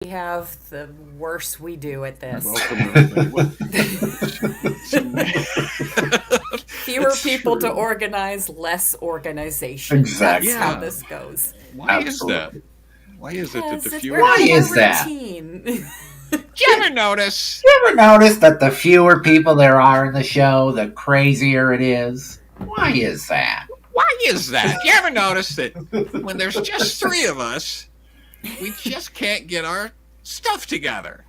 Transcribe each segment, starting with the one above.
have, the worse we do at this. Welcome, everybody. Fewer people to organize, less organization. Exactly. That's how this goes. Why is that? Why is it that the fewer... Why is that? Routine. Do you ever notice? You ever notice that the fewer people there are in the show, the crazier it is? Why is that? Why is that? Do you ever notice that when there's just three of us, we just can't get our stuff together?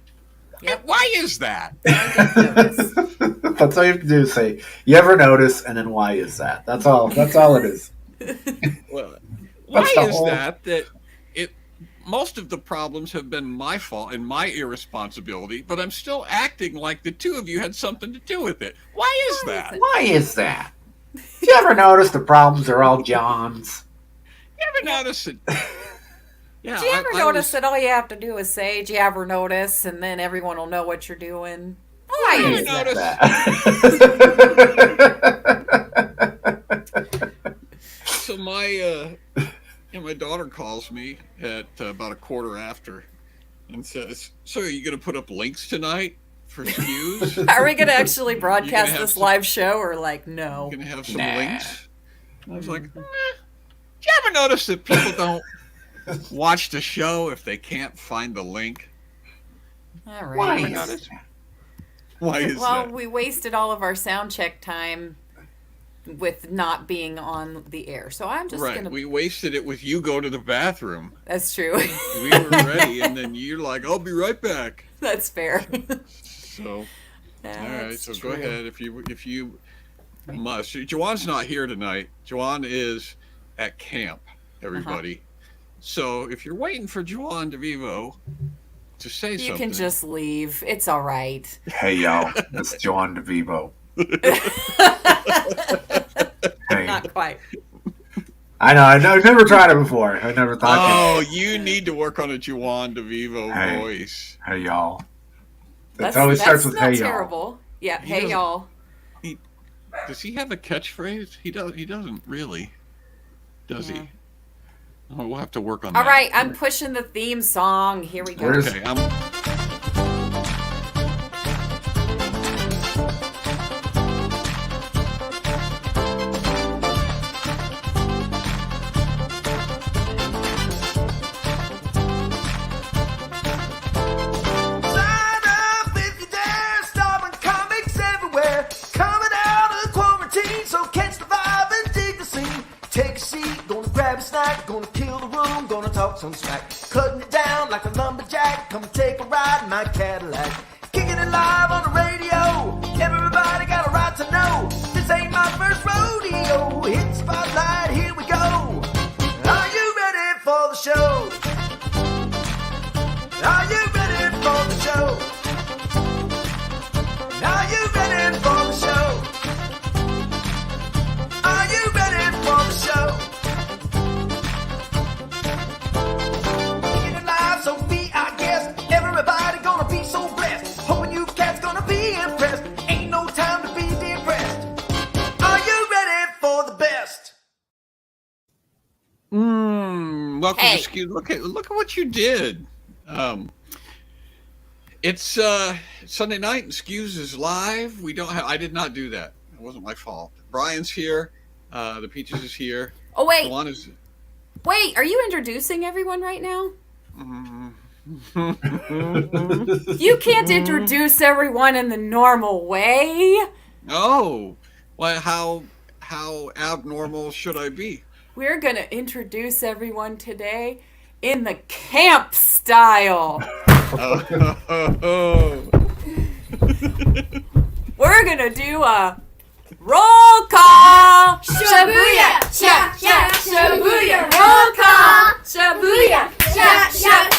Yep. Why is that? That's all you have to do is say, you ever notice, and then why is that? That's all it is. Well, why is that most of the problems have been my fault and my irresponsibility, but I'm still acting like the two of you had something to do with it. Why is that? Why is that? You ever notice the problems are all John's? You ever notice it? Yeah, Do you ever notice that all you have to do is say, do you ever notice, and then everyone will know what you're doing? Why is that? So my daughter calls me at about 1:15 and says, "So are you going to put up links tonight for SKUs? Are we going to actually broadcast this live show, or like, no? You're going to have some links?" And I was like, Do you ever notice that people don't watch the show if they can't find the link? All right. Why is that? Well, we wasted all of our sound check time with not being on the air, so I'm just gonna. We wasted it with you go to the bathroom. That's true. We were ready, and then you're like, "I'll be right back." That's fair. So, all right. So go ahead if you must. Juan's not here tonight. Juan is at camp. Everybody. So if you're waiting for Juan DeVivo to say something, you can just leave. It's all right. Hey, y'all. It's Juan DeVivo. Hey. Not quite. I know. I've never tried it before. I never thought. Oh, you need to work on a Juan DeVivo voice. Hey, y'all. It always starts with not "Hey, terrible. y'all." Yeah. Hey, y'all. Does he have a catchphrase? He doesn't really. Does he? Oh, we'll have to work on that. All right, I'm pushing the theme song. Here we go. Okay, gonna kill the room, gonna talk some smack. Cutting it down like a lumberjack. Come and take a ride in my Cadillac. Kicking it live on the radio. Everybody got a right to know. This ain't my first rodeo. Hit the spotlight, here we go. Are you ready for the show? Are you ready for the show? Are you ready for the show? Are you ready for the show? Everybody gonna be so blessed. Hoping you cats gonna be impressed. Ain't no time to be depressed. Are you ready for the best? Welcome to SKU. Look at what you did. It's Sunday night and SKUs is live. I did not do that. It wasn't my fault. Brian's here. The Peaches is here. Oh wait. Juan is... Wait, are you introducing everyone right now? You can't introduce everyone in the normal way. Oh, well, how abnormal should I be? We're gonna introduce everyone today in the camp style. We're gonna do a roll call. Shabooyah, shabooyah, roll call. Shabooyah,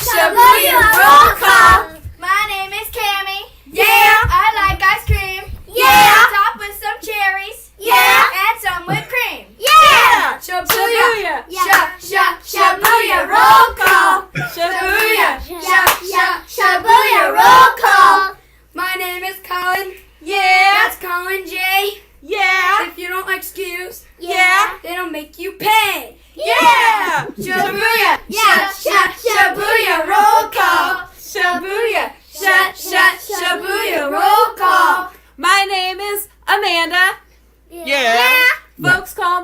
shabooyah, roll call. My name is Cammie. Yeah. I like ice cream. Yeah. Top with some cherries. Yeah. And some whipped cream. Yeah. Shabooyah, shabooyah, roll call. Shabooyah, shabooyah, roll call. My name is Colin. Yeah. That's Colin J. Yeah. If you don't like SKUs, yeah, they don't make you pay. Yeah. Shabooyah. Yeah. Shabooyah. Roll call.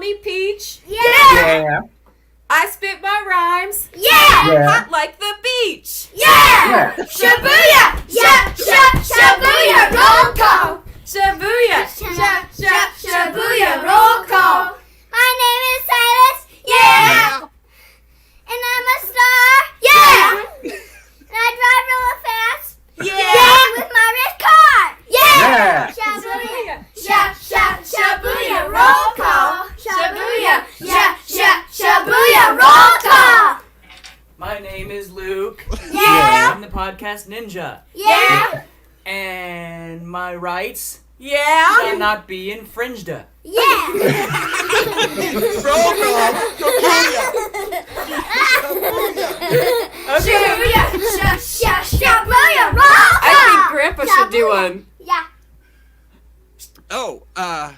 me Peach. Yeah. Yeah. I spit my rhymes. Yeah. Yeah. Hot like the beach. Yeah. Shabooyah. Shabooyah. Roll call. Shabooyah. Shabooyah. Roll call. My name is Silas. Yeah. And I'm a star. Yeah. And I drive real fast. Yeah. With my red car. Yeah. Shabooyah. Shabooyah. Roll call. Shabooyah. Shabooyah. Roll call. My name is Luke. Yeah. I'm the podcast ninja. Yeah. And my rights Yeah. cannot be infringed. Yeah. Roll call. Shabooyah. Shabooyah. Roll call. I think Grandpa should do one. Yeah. Oh, Grandpa.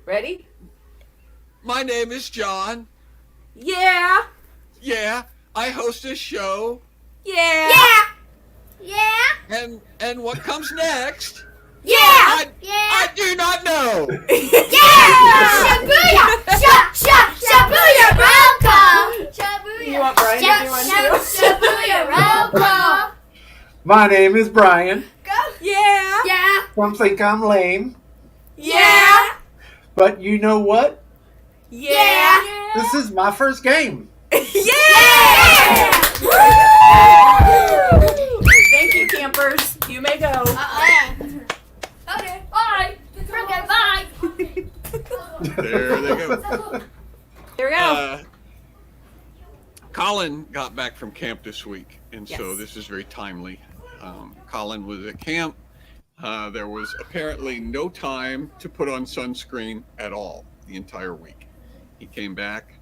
Ready? my name is John. Yeah. Yeah, I host a show. Yeah. Yeah. Yeah. And what comes next? Yeah. I Yeah. do not know. Yeah. Shabooyah. Shabooyah. Roll call. Shabooyah. You want Brian to do one too? Shabooyah. Roll call. My name is Brian. Yeah. Yeah. Some think I'm lame, Yeah. but you know what? Yeah. This is my first game. Yeah. Thank you, campers. You may go. Okay. Bye. Okay. Bye. There they go. There we go. Colin got back from camp this week, and so Yes. this is very timely. Colin was at camp. There was apparently no time to put on sunscreen at all the entire week. He came back,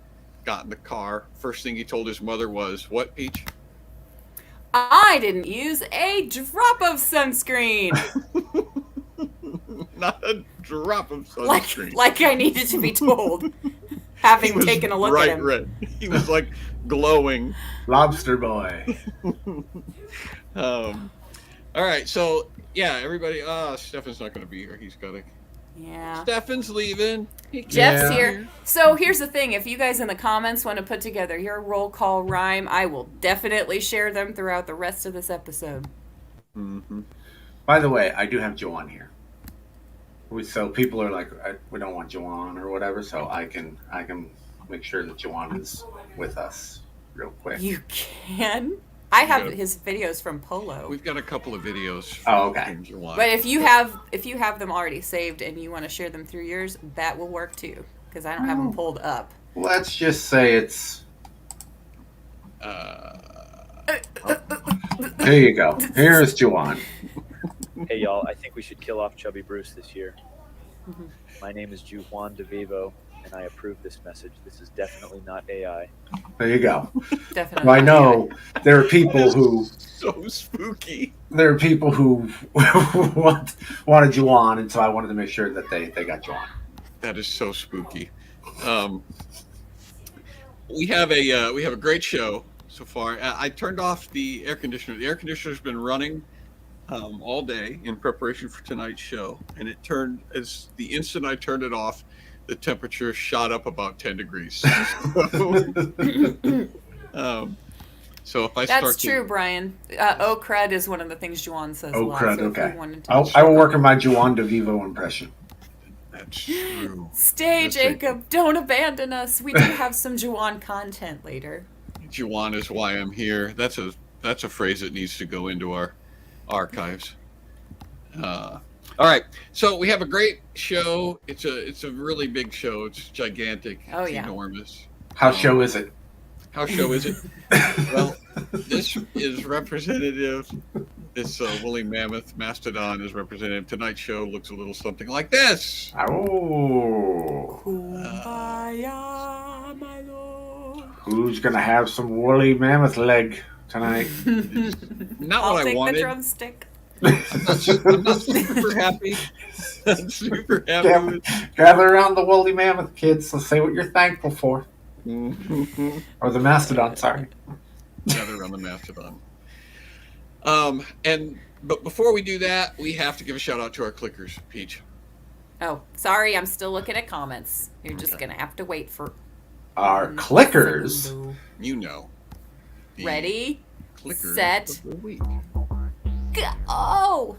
got in the car. First thing he told his mother was, "What, Peach?" I didn't use a drop of sunscreen. Not a drop of like sunscreen. I needed to be told. Having He was taken a look bright at him. red. He was like glowing. Lobster boy. All right, so yeah, everybody. Stefan's not going to be here. He's got to. Yeah. Stefan's leaving. He can't Jeff's Yeah. here. So here's the thing. If you guys in the comments want to put together your roll call rhyme, I will definitely share them throughout the rest of this episode. Mm-hmm. By the way, I do have Juan here. So people are like, we don't want Juan or whatever. So I can make sure that Juan is with us real quick. You can. I have Yeah. his videos from Polo. We've got a couple of videos. Oh, okay. from July. But if you have them already saved and you want to share them through yours, that will work too. Because I don't have them pulled up. Let's just say it's. Here you go. Here's Juan. Hey y'all, I think we should kill off Chubby Bruce this year. My name is Juan DeVivo, and I approve this message. This is definitely not AI. There you go. Definitely. I know there are people who so spooky. wanted Juan, and so I wanted to make sure that they got Juan. That is so spooky. We have a great show so far. I turned off the air conditioner. The air conditioner's been running all day in preparation for tonight's show, and it turned as the instant I turned it off, the temperature shot up about 10 degrees. So if I start That's true, Brian. Oh crud is one of the things Juan says a Oh, lot. crud, So if you okay. wanted to I will work on my Juan DeVivo impression. That's true. Stay, That's right. Jacob. Don't abandon us. We do have some Juan content later. Juwan is why I'm here. That's a phrase that needs to go into our archives. All right, so we have a great show. It's a really big show. It's gigantic. Oh, It's yeah. enormous. How show is it? How show is it? Well, this is representative. This woolly mammoth mastodon is representative. Tonight's show looks a little something like this. Oh, Kumbaya, my lord. who's gonna have some woolly mammoth leg tonight? Not I'll what I take the wanted. drumstick. I'm not super happy. I'm super happy gather, with gather around the woolly mammoth, kids. Let's say what you're thankful for, or the mastodon. Sorry. Gather around the mastodon. But before we do that, we have to give a shout out to our clickers, Peach. Oh, sorry, I'm still looking at comments. You're just gonna have to wait for Our clickers. You know. The Ready, clickers set, of the week. go!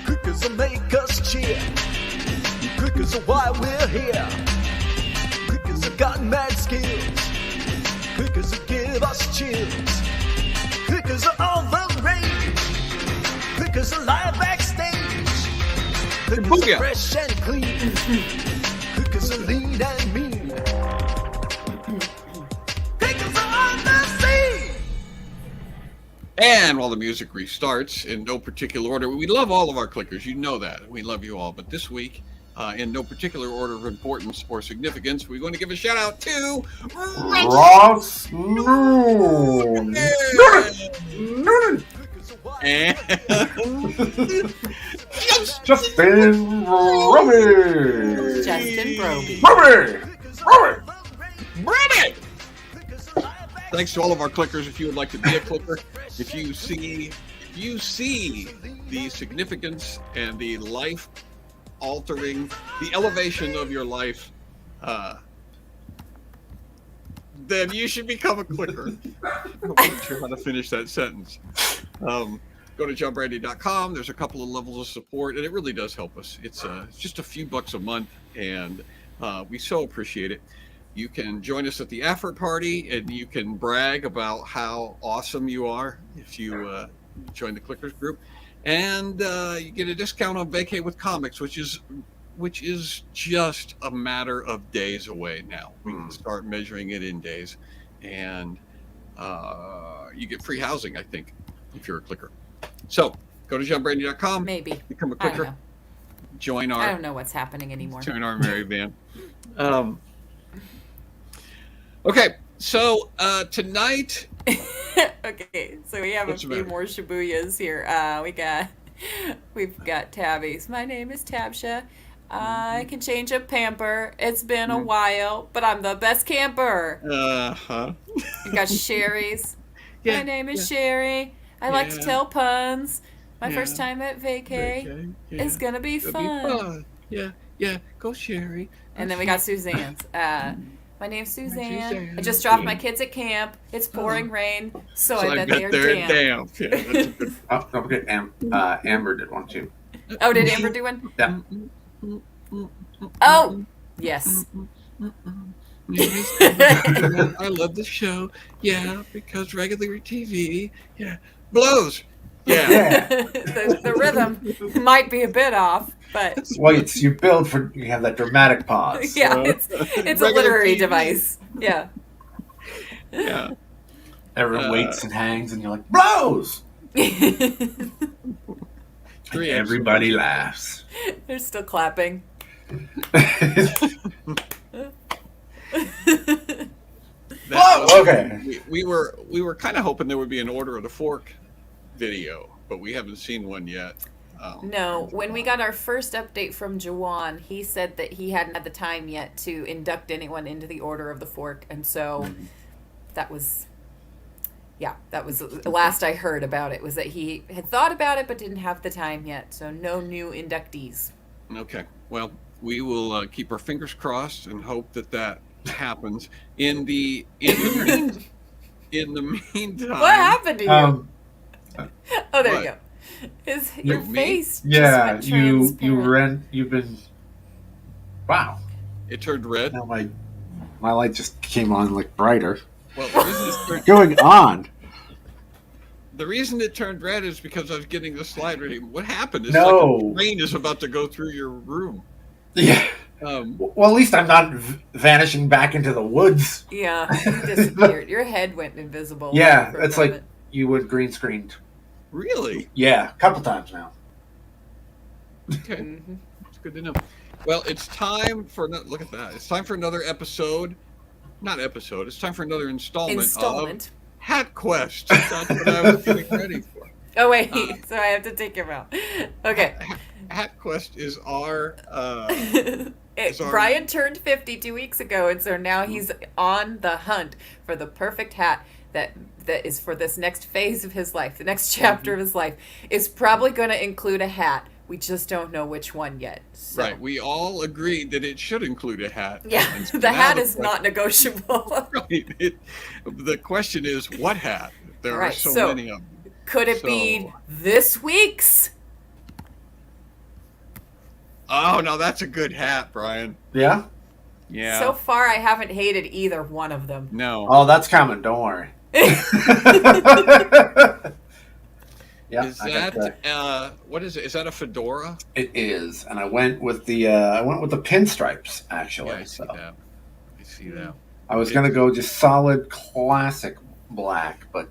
Clickers will make us cheer. Clickers are why we're here. Clickers have got mad skills. Clickers will give us chills. Clickers are all the rage. Clickers are live backstage. Clickers Booyah. are fresh and clean. Clickers are lean and mean. Clickers are on the scene. And while the music restarts, in no particular order, we love all of our clickers. You know that. We love you all. But this week, in no particular order of importance or significance, we're going to give a shout out to Ross Noon. and Justin Robbie. Justin Broby. Robbie. Brandon. Thanks to all of our clickers. If you would like to be a clicker, if you see the significance and the life altering, the elevation of your life, then you should become a clicker. I'm not sure how to finish that sentence. Go to johnbrandy.com. There's a couple of levels of support, and it really does help us. It's just a few bucks a month, and we so appreciate it. You can join us at the after party, and you can brag about how awesome you are if you join the Clickers group. And you get a discount on Vacay with Comics, which is just a matter of days away now. We can start measuring it in days. And you get free housing, I think, if you're a clicker. So go to johnbrandy.com. Maybe. Become a I don't clicker. know. Join I our don't know what's happening anymore. merry band. Okay, so tonight. Okay, so we have What's a the few matter? more Shabooyahs here. We've got Tabbies. My name is Tabsha. I can change a pamper. It's been a while, but I'm the best camper. Uh-huh. We got Sherry's. Yeah, My name is Sherry. I like to Yeah. tell puns. My Yeah. first time at vacay. Yeah. It's gonna be It'll fun. Yeah. Go Sherry. And then we got Suzanne's. My name's Suzanne. Suzanne. I just dropped my kids at camp. It's pouring rain, so I bet they're damp. damp. Yeah, that's a good. Oh, don't forget Amber did one too. Oh, did Amber do one? Yeah. Oh, yes. I love the show. Yeah, because regular TV. Yeah, blows. Yeah. The rhythm might be a bit off, but Well, you build for you have that dramatic pause. yeah, it's a Regular literary TV. device. Yeah. Yeah. Everyone waits and hangs, and you're like, blows! And Three everybody laughs. They're still clapping. Whoa, okay. We were kind of hoping there would be an Order of the Fork video, but we haven't seen one yet. No, when we got our first update from Juan, he said that he hadn't had the time yet to induct anyone into the Order of the Fork, and so that was the last I heard about it, was that he had thought about it but didn't have the time yet, so no new inductees. Okay. Well, we will keep our fingers crossed and hope that happens. In the meantime, What happened to you? Oh, there what? you go. Your me? face Yeah, just went transparent. you've been. Wow. It turned red. Now my light just came on like brighter. Well, What's going on? the reason it turned red is because I was getting the slide ready. What happened? It's No. like a train is about to go through your room. Yeah. Well, at least I'm not vanishing back into the woods. Yeah, you disappeared. Your head went invisible. Yeah, for a it's like moment. you would green screened. Really? Yeah, a couple times now. Okay. Mhm. It's good to know. Well, it's time for look at that. It's time for another episode. Not episode. It's time for another installment of Hat Quest. That's what I was getting ready for. Oh wait, so I have to take him out. Okay. Hat Quest is our. Sorry. Brian turned 50 2 weeks ago, and so now he's on the hunt for the perfect hat that is for this next phase of his life, the next chapter of his life, is probably going to include a hat. We just don't know which one yet. So. Right. We all agreed that it should include a hat. Yeah, So the now hat is not negotiable. Right. The question is, what hat? There are Right, so many of them. Could it be this week's? Oh, no, that's a good hat, Brian. Yeah. Yeah. So far, I haven't hated either one of them. No. Oh, that's coming. Don't worry. Yeah. Is that what is it? Is that a fedora? It is, and I went with the pinstripes actually. Yeah, I see that. I see that. I was gonna go just solid classic black, but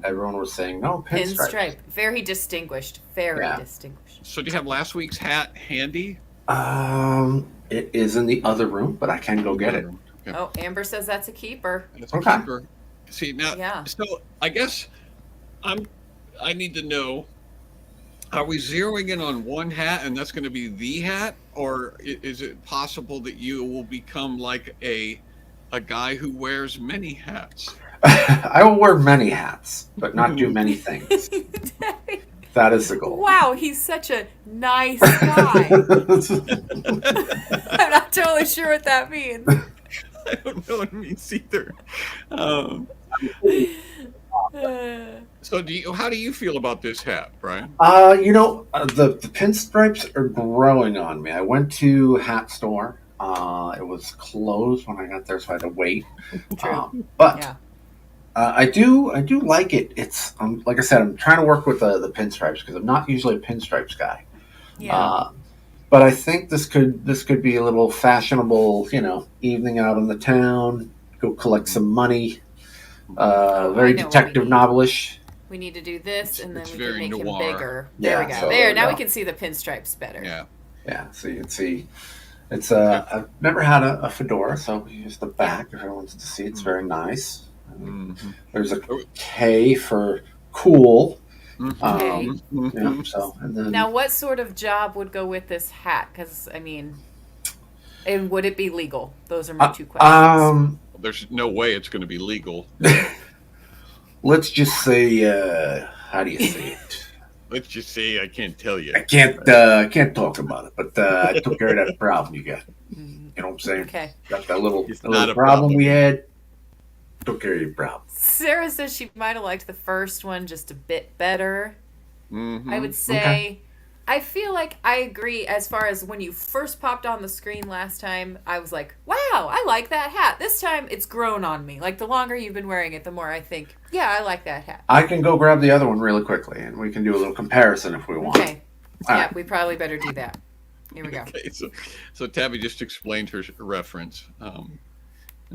everyone was saying no pinstripes. Pinstripe, very distinguished, very distinguished. So do you have last week's hat handy? It is in the other room, but I can go get it. Okay. Oh, Amber says that's a keeper. That's a Okay. keeper. See now. Yeah. So I guess I need to know: are we zeroing in on one hat, and that's going to be the hat, or is it possible that you will become like a guy who wears many hats? I will wear many hats, but not do many things. That is the goal. Wow, he's such a nice guy. I'm not totally sure what that means. I don't know what it means either. So how do you feel about this hat, Brian? The pinstripes are growing on me. I went to hat store. It was closed when I got there, so I had to wait. True. But I do like it. It's like I said, I'm trying to work with the pinstripes because I'm not usually a pinstripes guy. Yeah. But I think this could be a little fashionable, evening out in the town. Go collect some money. Very detective novelish. We need to do this, and then It's we very can make noir. him bigger. Yeah, There we go. so There, now we we can see the pinstripes better. Yeah. Yeah, so you can see. It's I've never had a fedora, so here's the back. If everyone wants to see, it's very nice. Mm-hmm. There's a K for cool. Okay. Yeah, so and then Now, what sort of job would go with this hat? Because, and would it be legal? Those are my two questions. There's no way it's going to be legal. Let's just say, how do you say it? Let's just say I can't tell you. I can't talk about it, but I took care of that problem you got. You know what I'm saying? Okay. Got that little It's not a problem we had. Took care of your problem. Sarah says she might have liked the first one just a bit better. Mm-hmm. I would say, I feel like I agree as far as when you first popped on the screen last time, I was like, wow, I like that hat. This time it's grown on me. Like the longer you've been wearing it, the more I think, yeah, I like that hat. I can go grab the other one really quickly, and we can do a little comparison if we want. Okay. All Yeah, right. we probably better do that. Here we go. Okay, so Tabby just explained her reference.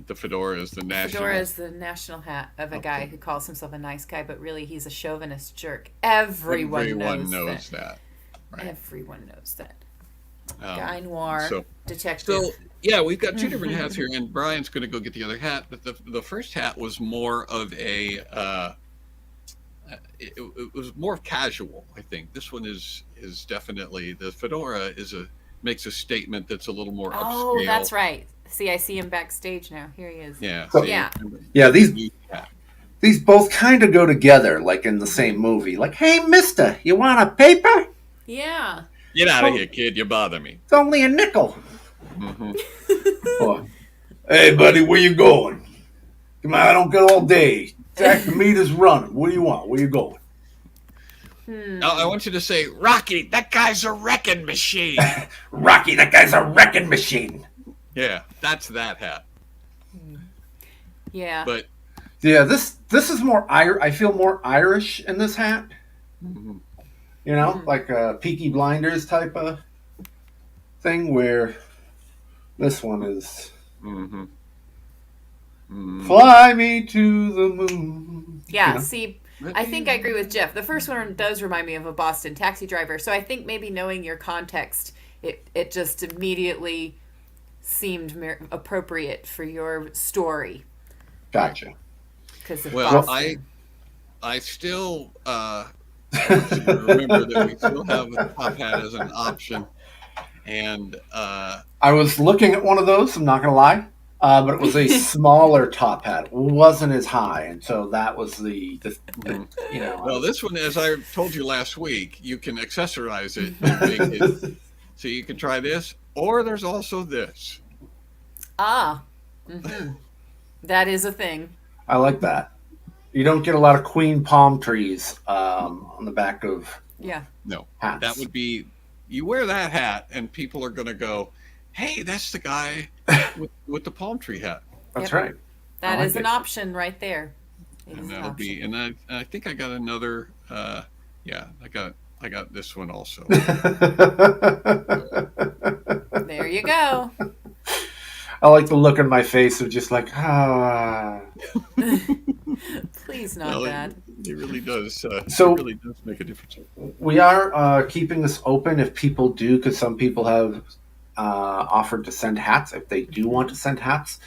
The fedora is the national. Fedora is the national hat of a guy who calls himself a nice guy, but really he's a chauvinist jerk. Everyone knows that. Right. Everyone knows that. Guy noir, so- detective. So yeah, we've got two different hats here, and Brian's going to go get the other hat. But the first hat was more of a it was more of casual. I think this one is definitely the fedora makes a statement that's a little more upscale. Oh, that's right. See, I see him backstage now. Here he is. Yeah. So- see, Yeah, these both kind of go together, like in the same movie. Like, hey, mister, you want a paper? Yeah. Get out of here, kid! You bother me. It's only a nickel. Mm-hmm. Or, hey, buddy, where you going? Come on, I don't get all day. Jack, the meter's running. What do you want? Where you going? Now, I want you to say, Rocky, that guy's a wrecking machine. Rocky, that guy's a wrecking machine. Yeah, that's that hat. Yeah. But Yeah, this is more I feel more Irish in this hat. mhm. You know, like a Peaky Blinders type of thing, where this one is Mhm. Mhm. fly me to the moon. Yeah, You know? see, I think I agree with Jeff. The first one does remind me of a Boston taxi driver. So I think maybe knowing your context, it just immediately seemed appropriate for your story. Gotcha. Because of Well, Boston. I still want you to remember that we still have the top hat as an option, and I was looking at one of those. I'm not gonna lie. But it was a smaller top hat. It wasn't as high, and so that was the Well, this one, as I told you last week, you can accessorize it and make it so you can try this, or there's also this. Ah. Mm-hmm. That is a thing. I like that. You don't get a lot of queen palm trees on the back of No, hats. that would be, you wear that hat and people are going to go, hey, that's the guy with the palm tree hat. That's right. That like is an it. option right there. It And is an that'll option. be, and I think I got another, I got this one also. There you go. I like the look on my face of just like, ah. Please, not No, that. It really does. So- it really does make a difference. We are keeping this open if people do, because some people have offered to send hats. If they do want to send hats,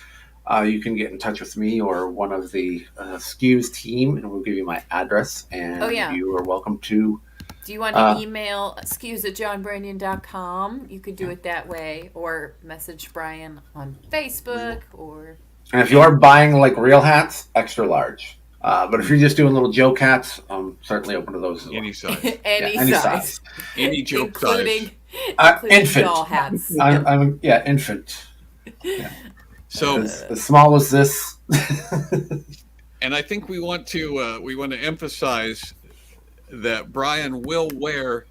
you can get in touch with me or one of the SKUs team, and we'll give you my address. And you are welcome to. Do you want to email skews@johnbranion.com? You could do it that way, or message Brian on Facebook, or... And if you are buying like real hats, extra large. But if you're just doing little joke hats, I'm certainly open to those as well. Any size. any size. Any joke including infant. doll hats. I'm infant. Yeah. So as small as this. and I think we want to emphasize that Brian will wear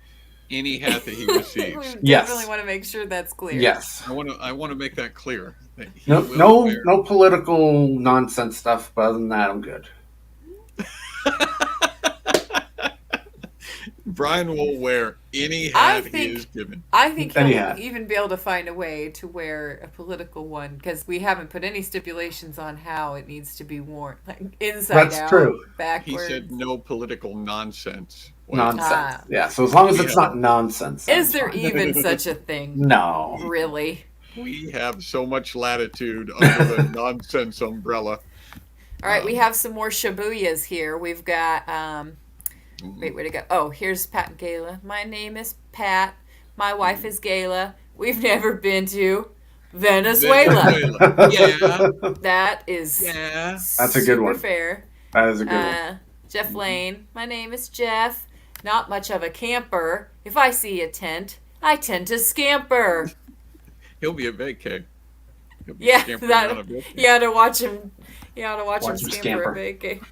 any hat that he receives. We Yes. definitely want to make sure that's clear. Yes. I want to make that clear. That he No, will wear- no political nonsense stuff. But other than that, I'm good. Brian will wear any I hat he think- is given. I think Any he'll hat. even be able to find a way to wear a political one, because we haven't put any stipulations on how it needs to be worn, like inside That's out, true. He backwards. said no political nonsense. Nonsense. Ah. Yeah. So as long as it's Yeah. not nonsense. Is that's there fine. even such a thing? No. Really? We have so much latitude under the nonsense umbrella. All right, we have some more Shabooyahs here. We've got, wait, where'd it go? Oh, here's Pat and Gayla. My name is Pat. My wife is Gayla. We've never been to Venezuela. Yeah. That is That's a good super one. fair. That is a good one. Jeff Lane. My name is Jeff. Not much of a camper. If I see a tent, I tend to scamper. He'll be at vacay. He'll be Yeah, scampering out of vacay. you ought to watch him. You ought to watch him Watch him scamper at vacay.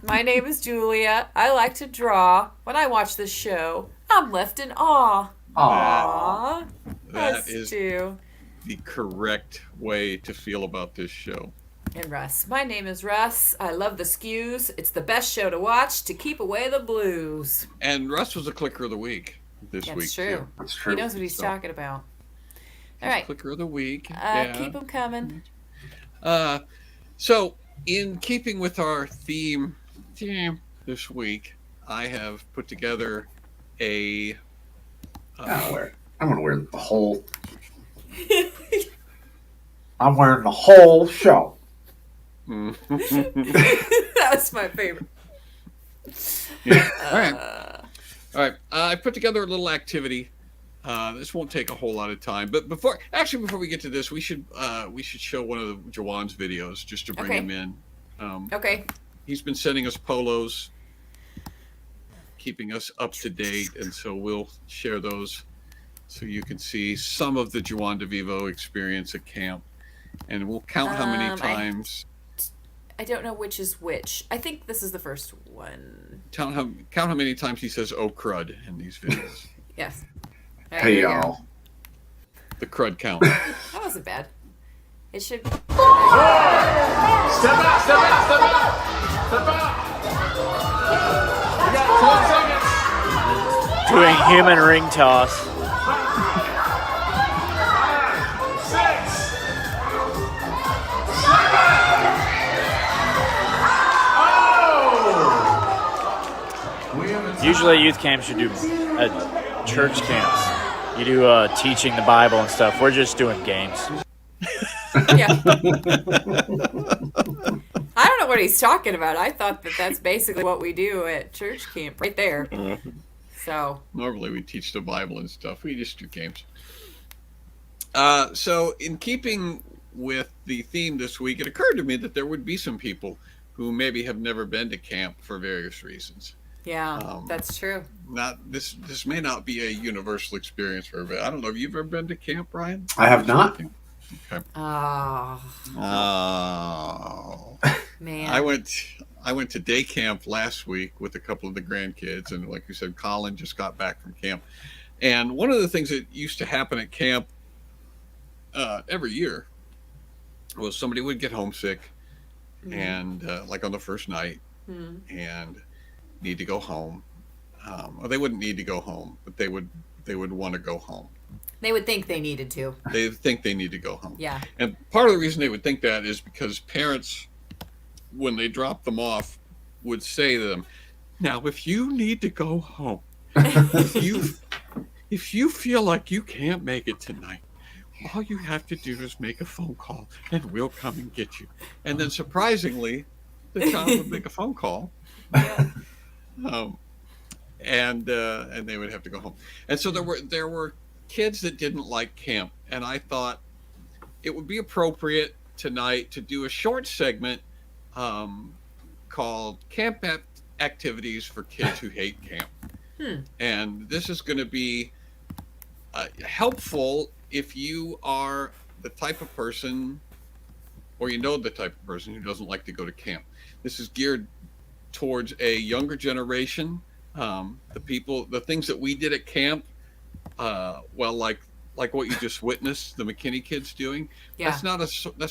My name is Julia. I like to draw. When I watch this show, I'm left in awe. Aw. That Us is too. the correct way to feel about this show. And Russ. My name is Russ. I love the SKUs. It's the best show to watch to keep away the blues. And Russ was a clicker of the week this That's week. true. Too. That's true. He knows what he's talking about. All right. Clicker of the week. Keep them coming. So, in keeping with our theme this week, I have put together a. I'm gonna wear the whole. I'm wearing the whole show. That's my favorite. All right. I put together a little activity. This won't take a whole lot of time, but before we get to this, we should show one of Juwan's videos just to bring Okay. him in. Okay. He's been sending us polos, keeping us up to date, and so we'll share those so you can see some of the Juwan DeVivo experience at camp, and we'll count how many times. I don't know which is which. I think this is the first one. Count how many times he says "oh crud" in these videos. Yes. All right, Hey here you go. y'all. The crud count. That wasn't bad. It should. Step out, step out, step out, step out. You got 12 seconds. Doing human ring toss. 6. Usually youth camps you do at church camps. You do teaching the Bible and stuff. We're just doing games. Yeah. I don't know what he's talking about. I thought that's basically what we do at church camp right there. So. Normally we teach the Bible and stuff. We just do games. So in keeping with the theme this week, it occurred to me that there would be some people who maybe have never been to camp for various reasons. Yeah, that's true. Not this may not be a universal experience for everybody. I don't know. Have you ever been to camp, Brian? I have not. Okay. Oh, man. I went to day camp last week with a couple of the grandkids, and like you said, Colin just got back from camp. And one of the things that used to happen at camp every year was somebody would get homesick, and like on the first night, and need to go home. Or they wouldn't need to go home, but they would want to go home. They would think they needed to. They think they need to go home. Yeah. And part of the reason they would think that is because parents, when they drop them off, would say to them, "Now, if you need to go home, if you feel like you can't make it tonight, all you have to do is make a phone call, and we'll come and get you." And then, surprisingly, the child would make a phone call, and they would have to go home. And so there were kids that didn't like camp, and I thought it would be appropriate tonight to do a short segment called Camp Activities for Kids Who Hate Camp. And this is going to be helpful if you are the type of person, or you know the type of person who doesn't like to go to camp. This is geared towards a younger generation. The things that we did at camp, like what you just witnessed the McKinney kids doing. Yeah. That's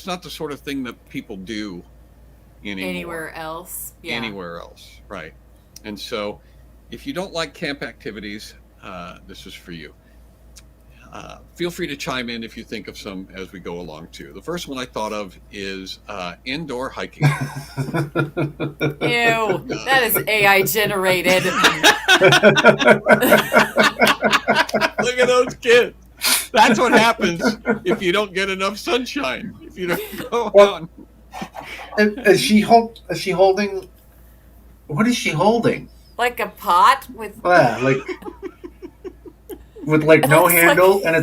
not the sort of thing that people do anymore. Anywhere else. Yeah. Anywhere else, right? And so, if you don't like camp activities, this is for you. Feel free to chime in if you think of some as we go along too. The first one I thought of is indoor hiking. Ew, that is AI generated. Look at those kids. That's what happens if you don't get enough sunshine. If you don't go on. Is she holding? What is she holding? Like a pot with. With no handle, and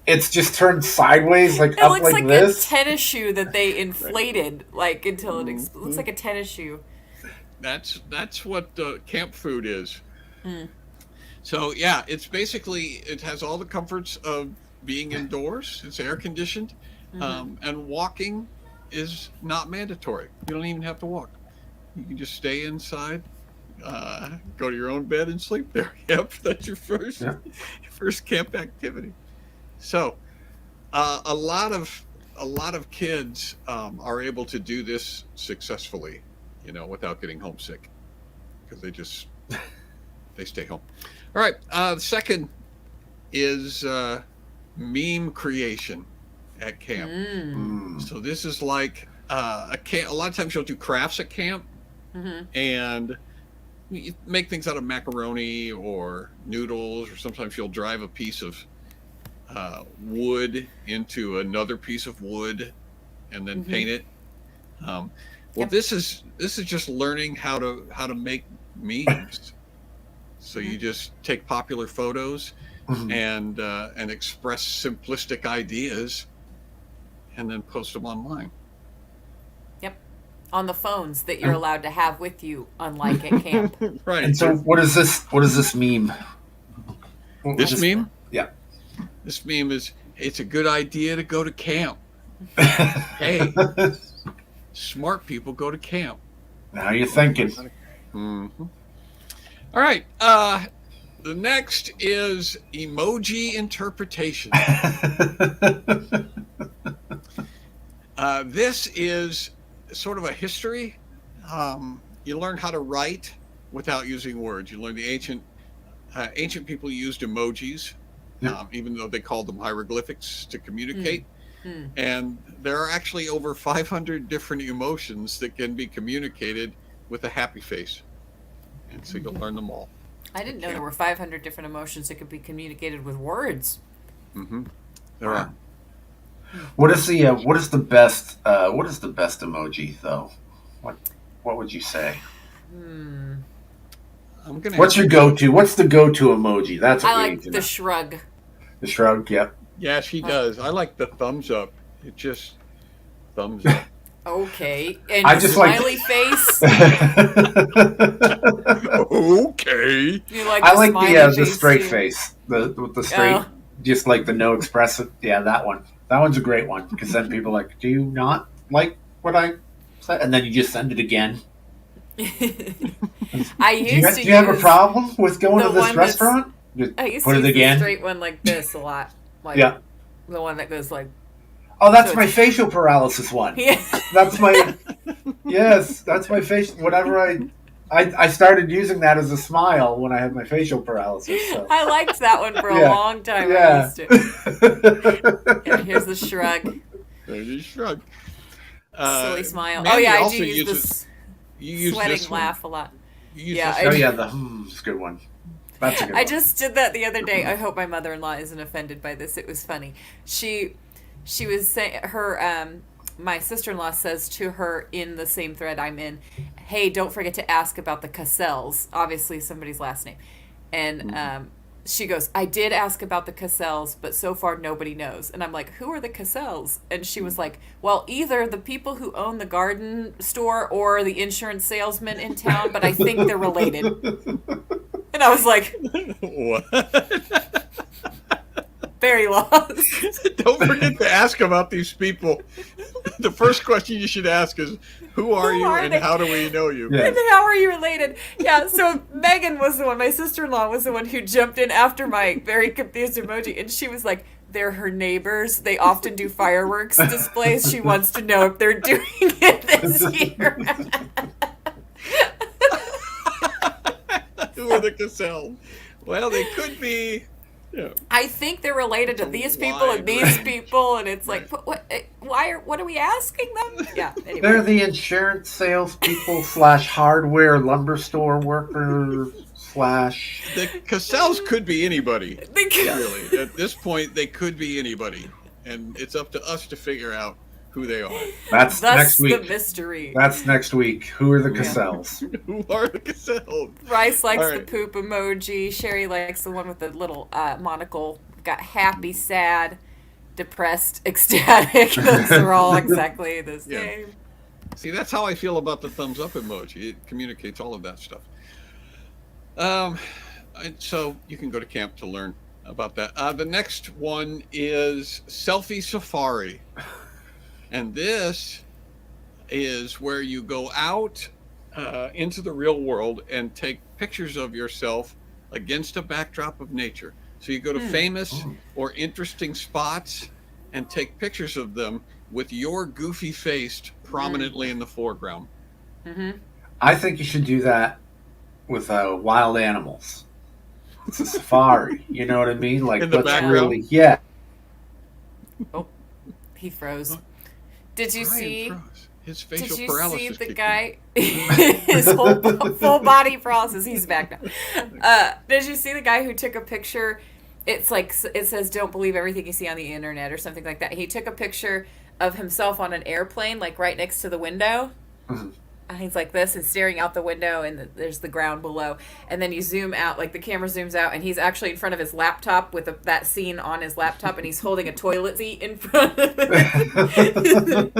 it's just turned sideways, it up looks like this. a tennis shoe that they inflated, until it looks like a tennis shoe. That's what camp food is. So yeah, it's basically, it has all the comforts of being indoors. It's air conditioned, and walking is not mandatory. You don't even have to walk. You can just stay inside, go to your own bed and sleep there. Yep, that's your first camp activity. So a lot of kids are able to do this successfully, without getting homesick, because they stay home. All right, the second is meme creation at camp. So this is like a lot of times you'll do crafts at camp, and you make things out of macaroni or noodles, or sometimes you'll drive a piece of wood into another piece of wood and then paint it. This is just learning how to make memes. So you just take popular photos and express simplistic ideas and then post them online. On the phones that you're allowed to have with you, unlike at camp. Right. And so what is this meme? This meme? Yeah. This meme is, it's a good idea to go to camp. Hey, smart people go to camp. Now you're thinking. All right. The next is emoji interpretation. This is sort of a history. You learn how to write without using words. You learn the ancient people used emojis, even though they called them hieroglyphics to communicate. And there are actually over 500 different emotions that can be communicated with a happy face. And so you'll learn them all. I didn't know there were 500 different emotions that could be communicated with words. There are. What is the best emoji though? What would you say? What's your go-to? What's the go-to emoji? That's what I like the shrug. The shrug, yep. Yeah, she does. I like the thumbs up. It just thumbs up. Okay. And I your just like- smiley face. Okay. You like I like smiley the face straight too? face, with the straight, Oh. just like the no expressive. Yeah, that one. That one's a great one because then people are like, do you not like what I said? And then you just send it again. I Do used to you have a use problem with going the to this one that's- restaurant? Just I used put to it use again. the straight one like this a lot. Like Yeah. the one that goes like Oh, that's So my it's- facial paralysis one. yeah. That's my yes. That's my facial. Whenever I started using that as a smile when I had my facial paralysis. So. I liked that one for a Yeah. long time. I Yeah. used to. Yeah, here's the shrug. There's a shrug. Silly smile. Mandy I also do use uses- this You use sweating this one. laugh a lot. You use Yeah, this Oh one. yeah, it's a good one. That's a good I one. just did that the other day. I hope my mother-in-law isn't offended by this. It was funny. She was saying my sister-in-law says to her in the same thread I'm in, "Hey, don't forget to ask about the Cassells." Obviously, somebody's last name, and she goes, "I did ask about the Cassells, but so far nobody knows." And I'm like, "Who are the Cassells?" And she was like, "Well, either the people who own the garden store or the insurance salesman in town, but I think they're related." And I was like, What? very lost. Don't forget to ask about these people. The first question you should ask is, who are Who you are and they? how do we know you? Yeah. And how are you related? Yeah, so Megan was the one, my sister-in-law was the one who jumped in after my very confused emoji, and she was like, they're her neighbors. They often do fireworks displays. She wants to know if they're doing it this year. Who are the Cassells? Well, they could be. Yeah. I think they're related to these people and these people, and it's like, what are we asking them? Yeah, anyway. They're the insurance salespeople / hardware lumber store worker / The Cassells could be anybody. They could- Really, at this point, they could be anybody, and it's up to us to figure out who they are. That's Thus next the week. mystery. That's next week. Who are the Cassells? Who are the Cassells? Rice likes All the right. poop emoji. Sherry likes the one with the little monocle. Got happy, sad, depressed, ecstatic. Those are all exactly the Yeah. same. See, that's how I feel about the thumbs up emoji. It communicates all of that stuff. So you can go to camp to learn about that. The next one is Selfie Safari. And this is where you go out into the real world and take pictures of yourself against a backdrop of nature. So you go to famous or interesting spots and take pictures of them with your goofy face prominently in the foreground. I think you should do that with wild animals. It's a safari. You know what I mean? Like In the let's background? really, yeah. He froze. Did you Brian see? froze. His Did facial you paralysis see the kicked in. guy? His whole full body paralysis. He's back now. Did you see the guy who took a picture? It's like it says, "Don't believe everything you see on the internet" or something like that. He took a picture of himself on an airplane, like right next to the window. And he's like this and staring out the window, and there's the ground below. And then you zoom out, like the camera zooms out, and he's actually in front of his laptop with that scene on his laptop, and he's holding a toilet seat in front of it.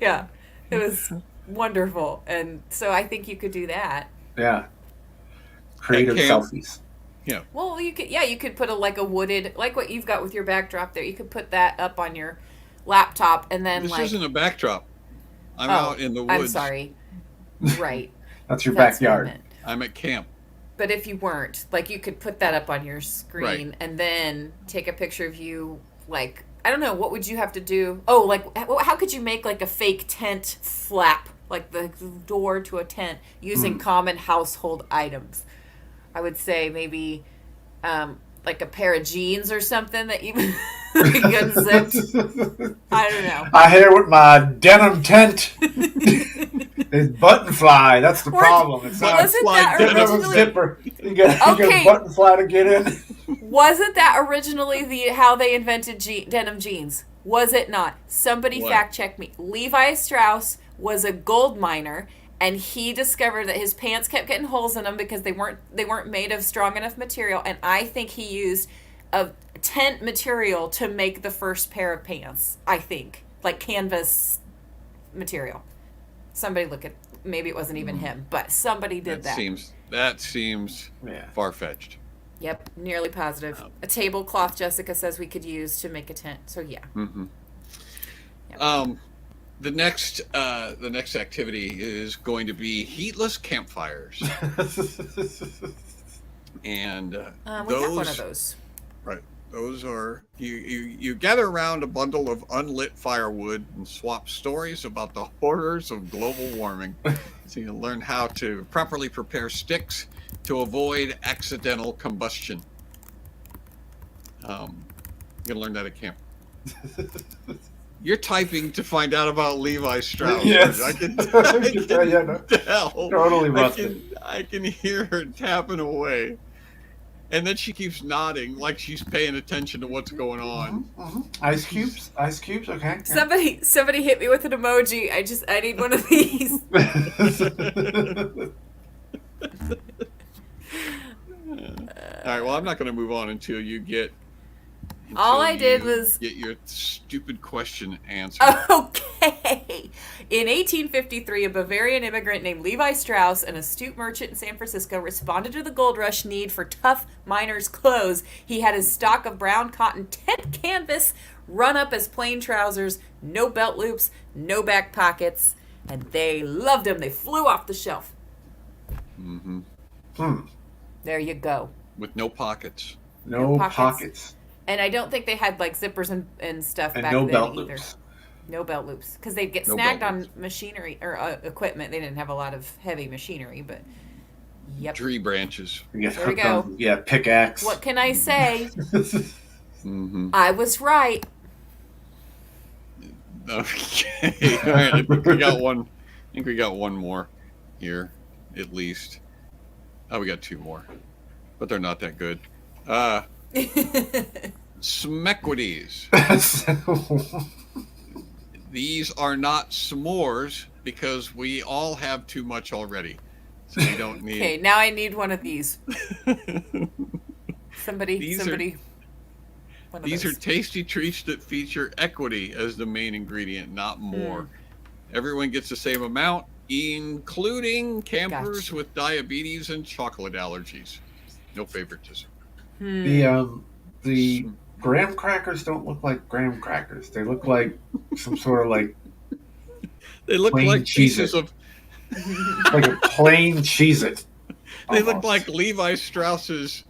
Yeah, it was wonderful. And so I think you could do that. Yeah. Creative At camp. selfies. Well, you could put a wooded, like what you've got with your backdrop there. You could put that up on your laptop, and then This like, isn't a backdrop. I'm oh, out in the woods. I'm sorry. Right. That's your That's what I backyard. meant. I'm at camp. But if you weren't, like, you could put that up on your screen Right. and then take a picture of you, like, I don't know, what would you have to do? Oh, like, how could you make, like, a fake tent flap, like the door to a tent, using common household items? I would say maybe, like, a pair of jeans or something that you like, unzipped. I don't know. I here with my denim tent. It's button fly. That's the Or- problem. It's not Wasn't that you don't have a originally? zipper. You got Okay. a button fly to get in. Wasn't that originally how they invented denim jeans? Was it not? Somebody What? fact check me. Levi Strauss was a gold miner, and he discovered that his pants kept getting holes in them because they weren't made of strong enough material. And I think he used of tent material to make the first pair of pants, I think. Like canvas material. Somebody look at, maybe it wasn't even him, but somebody did that. That seems far-fetched. Yep, nearly positive. A tablecloth, Jessica says we could use to make a tent. So yeah. Mm-hmm. Yep. The next activity is going to be heatless campfires. And we have those, one of those. right? Those are you gather around a bundle of unlit firewood and swap stories about the horrors of global warming. So you learn how to properly prepare sticks to avoid accidental combustion. You're gonna learn that at camp. You're typing to find out about Levi Strauss. Yes. I can no. tell. Totally busted. I can hear her tapping away. And then she keeps nodding like she's paying attention to what's going on. Mm-hmm. Ice cubes, okay. Somebody hit me with an emoji. I need one of these. All right, well, I'm not going to move on until you get... All I did was... get your stupid question answered. Okay. In 1853, a Bavarian immigrant named Levi Strauss, an astute merchant in San Francisco, responded to the gold rush need for tough miners' clothes. He had his stock of brown cotton tent canvas run up as plain trousers, no belt loops, no back pockets, and they loved them. They flew off the shelf. Mm-hmm. There you go. With no pockets. No pockets. And I don't think they had like zippers and stuff and back no then belt either. loops. No belt loops, because they'd get snagged on machinery or equipment. They didn't have a lot of heavy machinery, but yep. Tree branches. There we go. Pickaxe. What can I say? Mm-hmm. I was right. Okay. All right. I think we got one. I think we got one more here, at least. Oh, we got two more, but they're not that good. Smequities. These are not s'mores because we all have too much already. So we don't need... Okay, now I need one of these. Somebody. These are tasty treats that feature equity as the main ingredient, not more. Everyone gets the same amount, including campers with diabetes and chocolate allergies. No favoritism. The graham crackers don't look like graham crackers. They look like some sort of like... They look like pieces of... like a plain Cheez-It. They look like Levi Strauss's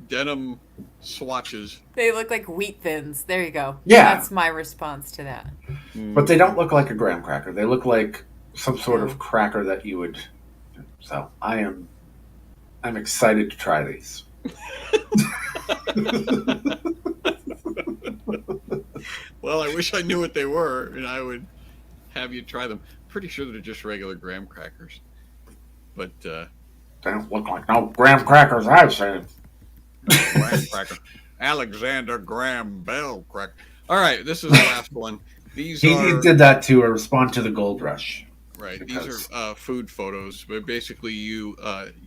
denim swatches. They look like wheat thins. There you go. Yeah. That's my response to that. But they don't look like a graham cracker. They look like some sort of cracker that you would... So I'm excited to try these. Well, I wish I knew what they were, and I would have you try them. Pretty sure they're just regular graham crackers, but they don't look like no graham crackers I've seen. Graham cracker, Alexander Graham Bell cracker. All right, this is the last one. He did that to respond to the gold rush. Right. These are food photos, but basically you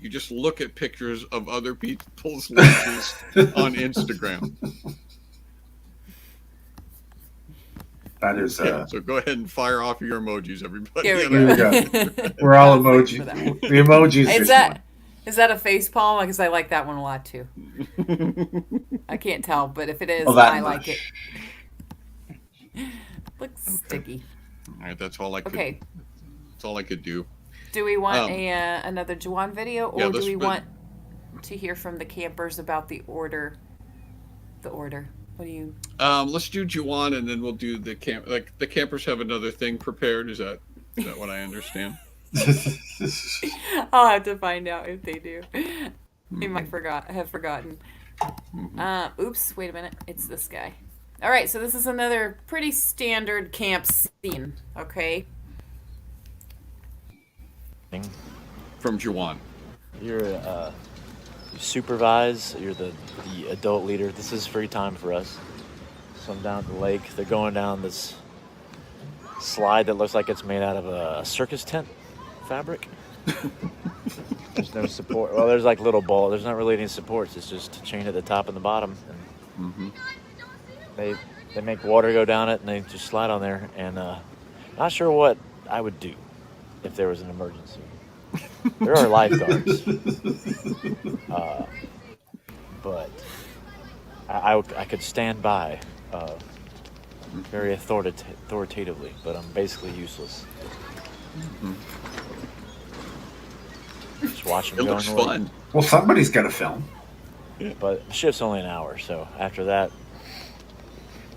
just look at pictures of other people's lunches on Instagram. That is. So go ahead and fire off your emojis, everybody. Here we go. We're all emoji. The emojis. Is that a face palm? Because I like that one a lot too. I can't tell, but if it is, I like it. Looks sticky. All right, that's all I could. Okay. That's all I could do. Do we want another Juan video, or do we want to hear from the campers about the order? The order. What do you? Let's do Juwan, and then we'll do the camp. Like the campers have another thing prepared. Is that what I understand? I'll have to find out if they do. They might have forgotten. Oops. Wait a minute. It's this guy. All right. So this is another pretty standard camp scene. Okay. From Juwan. You supervise. You're the adult leader. This is free time for us. So I'm down at the lake. They're going down this slide that looks like it's made out of a circus tent fabric. There's no support. Well, there's like little ball. There's not really any supports. It's just a chain at the top and the bottom. And they make water go down it, and they just slide on there. And not sure what I would do if there was an emergency. There are lifeguards, but I could stand by very authoritatively, but I'm basically useless. Just watch them It go looks in the lake. fun. Well, somebody's got to film. But the shift's only an hour, so after that,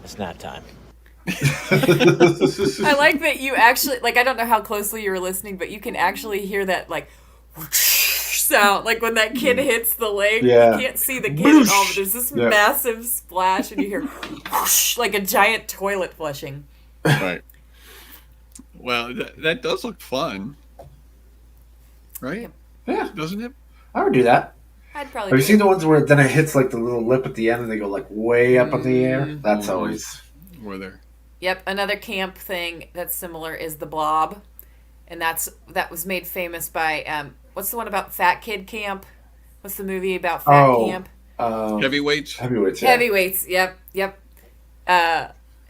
it's nap time. I like that you actually, like, I don't know how closely you were listening, but you can actually hear that, like, sound, like when that kid hits the lake. Yeah. You can't see the kid at all, but there's this Yeah. massive splash, and you hear whoosh, like a giant toilet flushing. Right. Well, that does look fun. Right? Yeah, Doesn't it? I would do that. I'd probably Have you do seen it. the ones where then it hits like the little lip at the end and they go like way up in the air? That's always. Were there? Yep, another camp thing that's similar is the blob, and that was made famous by what's the one about Fat Kid Camp? What's the movie about Fat Camp? Heavyweights? Heavyweights, yeah. Heavyweights. Yep.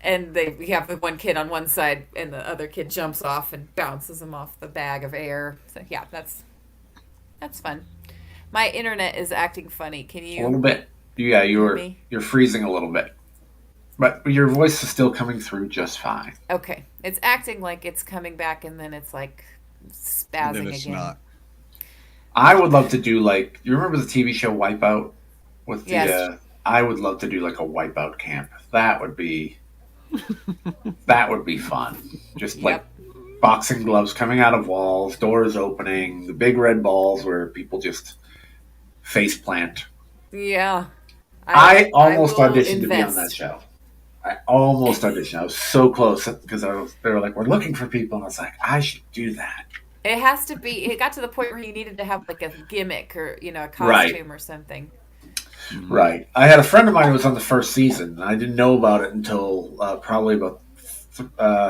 And we have the one kid on one side, and the other kid jumps off and bounces him off the bag of air. So yeah, that's fun. My internet is acting funny. Can you? A little bit. Yeah, you're me? freezing a little bit. But your voice is still coming through just fine. Okay, it's acting like it's coming back, and then it's like spazzing And then it's again. not. I would love to do like, you remember the TV show Wipeout? With the, Yes. I would love to do like a Wipeout camp. That would be fun. Just like boxing gloves coming out of walls, doors opening, the big red balls where people just face plant. Yeah. I almost will auditioned to be on invest. that show. I almost auditioned. I was so close because they were like, we're looking for people. And I was like, I should do that. It has to be. It got to the point where you needed to have like a gimmick or a costume Right. or something. Right. I had a friend of mine who was on the first season. And I didn't know about it until probably about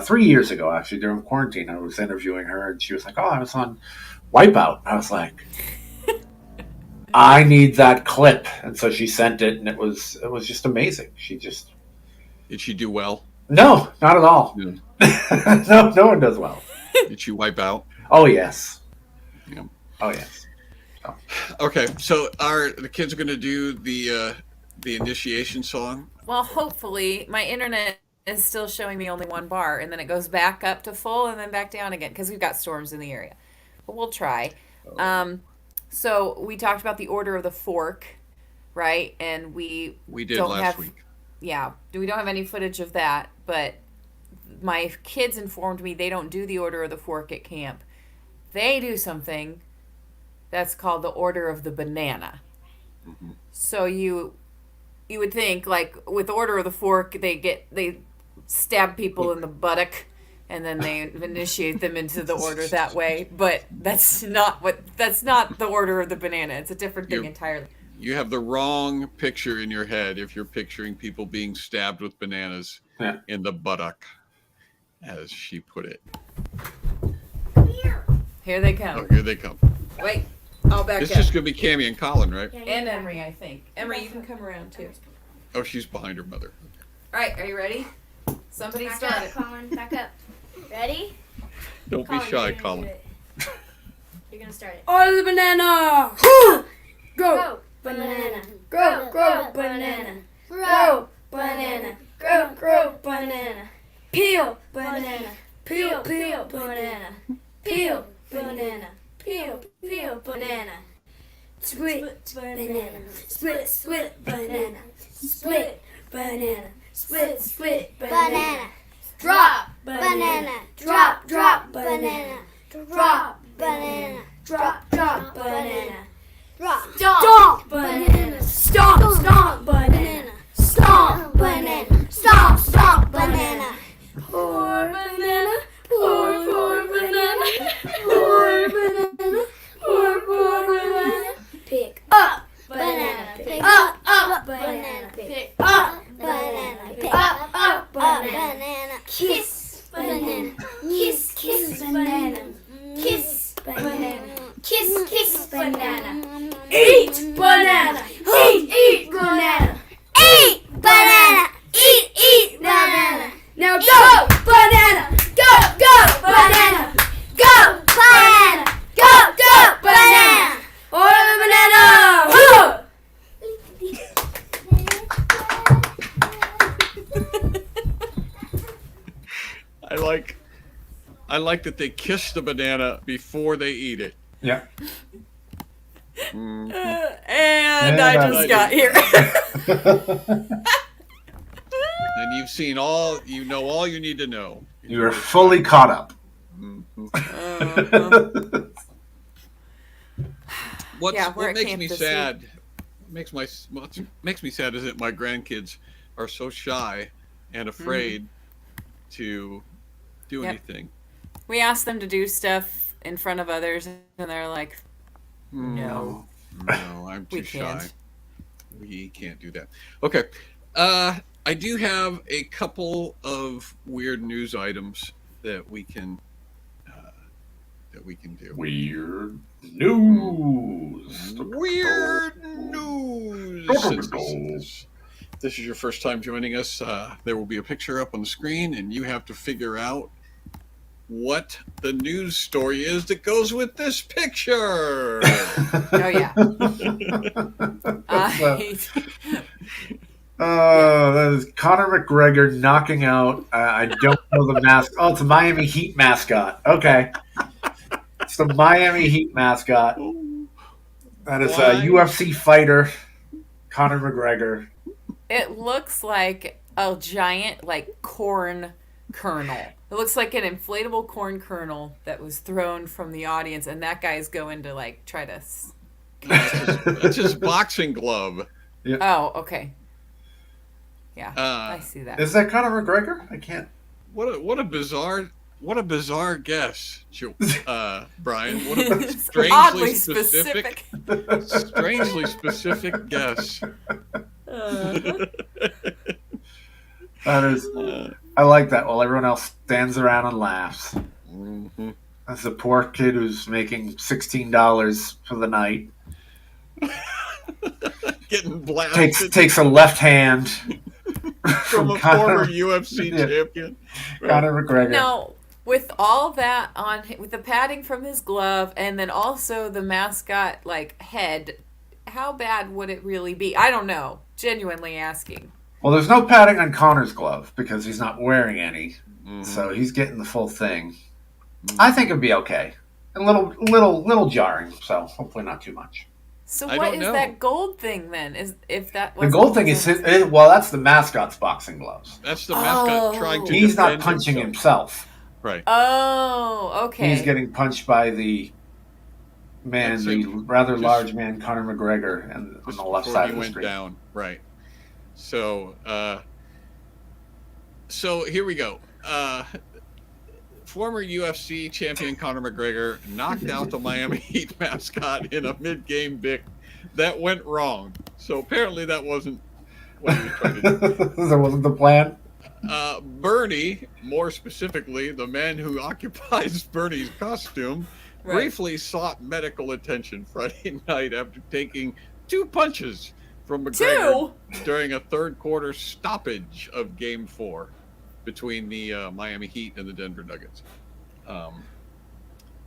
3 years ago, actually, during quarantine. I was interviewing her, and she was like, oh, I was on Wipeout. I was like, I need that clip. And so she sent it, and it was just amazing. Did she do well? No, not at all. Yeah. No one does well. Did she wipe out? Oh, yes. Yeah. Oh, yes. Okay, so the kids are going to do the initiation song? Well, hopefully, my internet is still showing me only one bar, and then it goes back up to full and then back down again because we've got storms in the area. But we'll try. So we talked about the order of the fork, right? And we did don't last have, week. Yeah, we don't have any footage of that, but my kids informed me they don't do the order of the fork at camp. They do something that's called the order of the banana. Mm-hmm. So you would think, like, with the order of the fork, they stab people in the buttock and then they initiate them into the order that way, but that's not the order of the banana. It's a different thing entirely. You have the wrong picture in your head if you're picturing people being stabbed with bananas in the buttock, as she put it. Here they come. Oh, here they come. Wait, I'll back It's up. just going to be Cammie and Colin, right? And Emery, I think. Emery, you can come around too. Oh, she's behind her mother. All right, are you ready? Somebody Back start up, it. Colin. Back up. Ready? Don't be shy, Colin. You're gonna start it. Order the banana! Go, banana. Grow, banana. Grow, banana. Grow, banana. Peel, banana. Peel, banana. Peel, banana. Peel, banana. Split, banana. Split, banana. Split, banana. Split, banana. Drop, banana. Drop, banana. Drop, banana. Drop, banana. Stomp, banana. Stomp, banana. Stomp, banana. Stomp, banana. Pour banana. Pour banana. Pour banana. Pour banana. Pick up banana. Pick up banana. Pick up banana. Pick up banana. Kiss banana. Kiss banana. Kiss banana. Kiss banana. I like that they kiss the banana before they eat it. Yeah. And I just got here. And you've seen all you need to know. You're fully caught up. What we're at makes camp me this sad? Makes me sad is that my grandkids are so shy and afraid to do anything. We asked them to do stuff in front of others, and they're like, "No, I'm too shy. can't. We can't do that." Okay, I do have a couple of weird news items that we can do. Weird news. Weird news. Since this is your first time joining us, there will be a picture up on the screen, and you have to figure out what the news story is that goes with this picture. Oh yeah. That is Conor McGregor knocking out. I don't know the mask. Oh, it's a Miami Heat mascot. Okay, it's the Miami Heat mascot. That is a UFC fighter, Conor McGregor. It looks like a giant corn kernel. It looks like an inflatable corn kernel that was thrown from the audience, and that guy's going to try to. That's his boxing glove. Yeah. Oh, okay. Yeah, I see that. Is that Conor McGregor? I can't. What a bizarre guess, Brian. What a Oddly strangely specific guess. That is. I like that. While everyone else stands around and laughs. Mm-hmm. That's a poor kid who's making $16 for the night. Getting blasted. Takes a left hand from a former UFC champion. Conor McGregor. No, with all that with the padding from his glove, and then also the mascot head, how bad would it really be? I don't know. Genuinely asking. Well, there's no padding on Conor's glove because he's not wearing any, so he's getting the full thing. I think it'd be okay. A little jarring, so hopefully not too much. So what is that gold thing then? The gold thing is that's the mascot's boxing gloves. That's the mascot trying to. He's not punching himself. Right. Oh, okay. He's getting punched by the man, the rather large man, Conor McGregor, and on the left side of the screen. He went down. Right. So, here we go. Former UFC champion Conor McGregor knocked out the Miami Heat mascot in a mid-game bick. That went wrong. So apparently that wasn't what he was trying to do. That wasn't the plan? Bernie, more specifically, the man who occupies Bernie's costume, briefly sought medical attention Friday night after taking 2 punches from McGregor during a third quarter stoppage of Game 4 between the Miami Heat and the Denver Nuggets.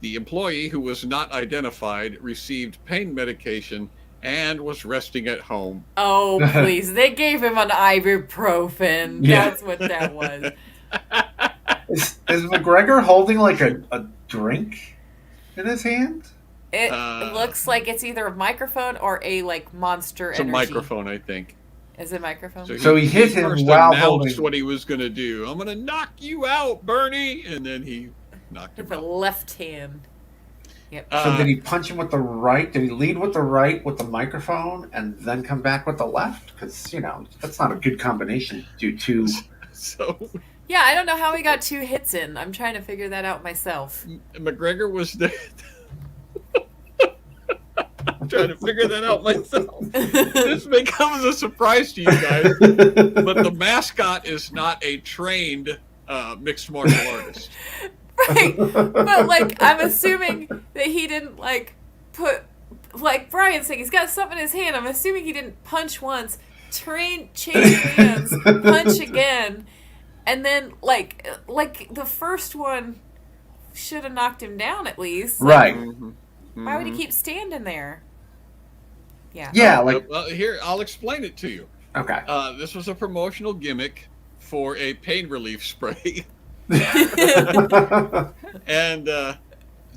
The employee, who was not identified, received pain medication and was resting at home. Oh, please. They gave him an ibuprofen. Yeah. That's what that was. Is McGregor holding a drink in his hand? It looks like it's either a microphone or a Monster Energy. It's a microphone, I think. Is it a microphone? So he hit him while holding. What he was going to do. I'm going to knock you out, Bernie, and then he knocked him with out. the left hand. Yep. So did he punch him with the right? Did he lead with the right with the microphone and then come back with the left? Because that's not a good combination. Do 2. So. Yeah, I don't know how he got 2 hits in. I'm trying to figure that out myself. McGregor was there. I'm trying to figure that out myself. This becomes a surprise to you guys, but the mascot is not a trained mixed martial artist. Right, but I'm assuming that he didn't put Brian's saying he's got something in his hand. I'm assuming he didn't punch once, change hands, punch again, and then the first one should have knocked him down at least. Right. Why would he keep standing there? Yeah. Yeah, here, I'll explain it to you. Okay. This was a promotional gimmick for a pain relief spray And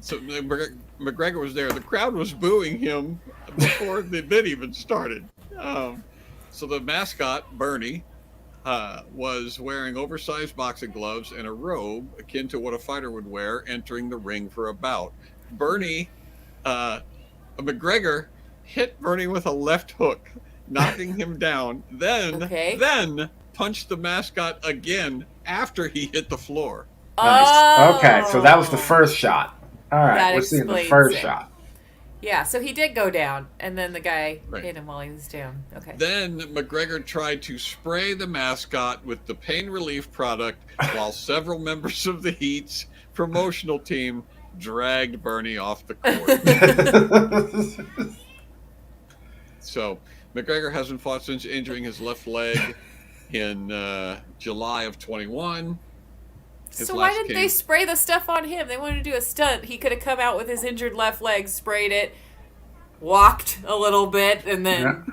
so McGregor was there. The crowd was booing him before the bit even started. So the mascot, Bernie, was wearing oversized boxing gloves and a robe akin to what a fighter would wear entering the ring for a bout. McGregor hit Bernie with a left hook, knocking him down, then punched the mascot again after he hit the floor. Nice. Oh. Okay, so that was the first shot. All right, That we're seeing the explains first it. shot. Yeah, so he did go down, and then the guy Right. hit him while he was down. Okay. Then McGregor tried to spray the mascot with the pain relief product while several members of the Heat's promotional team dragged Bernie off the court. So McGregor hasn't fought since injuring his left leg in July of 21. So why didn't they spray the stuff on him? They wanted to do a stunt. He could have come out with his injured left leg, sprayed it, walked a little bit, and then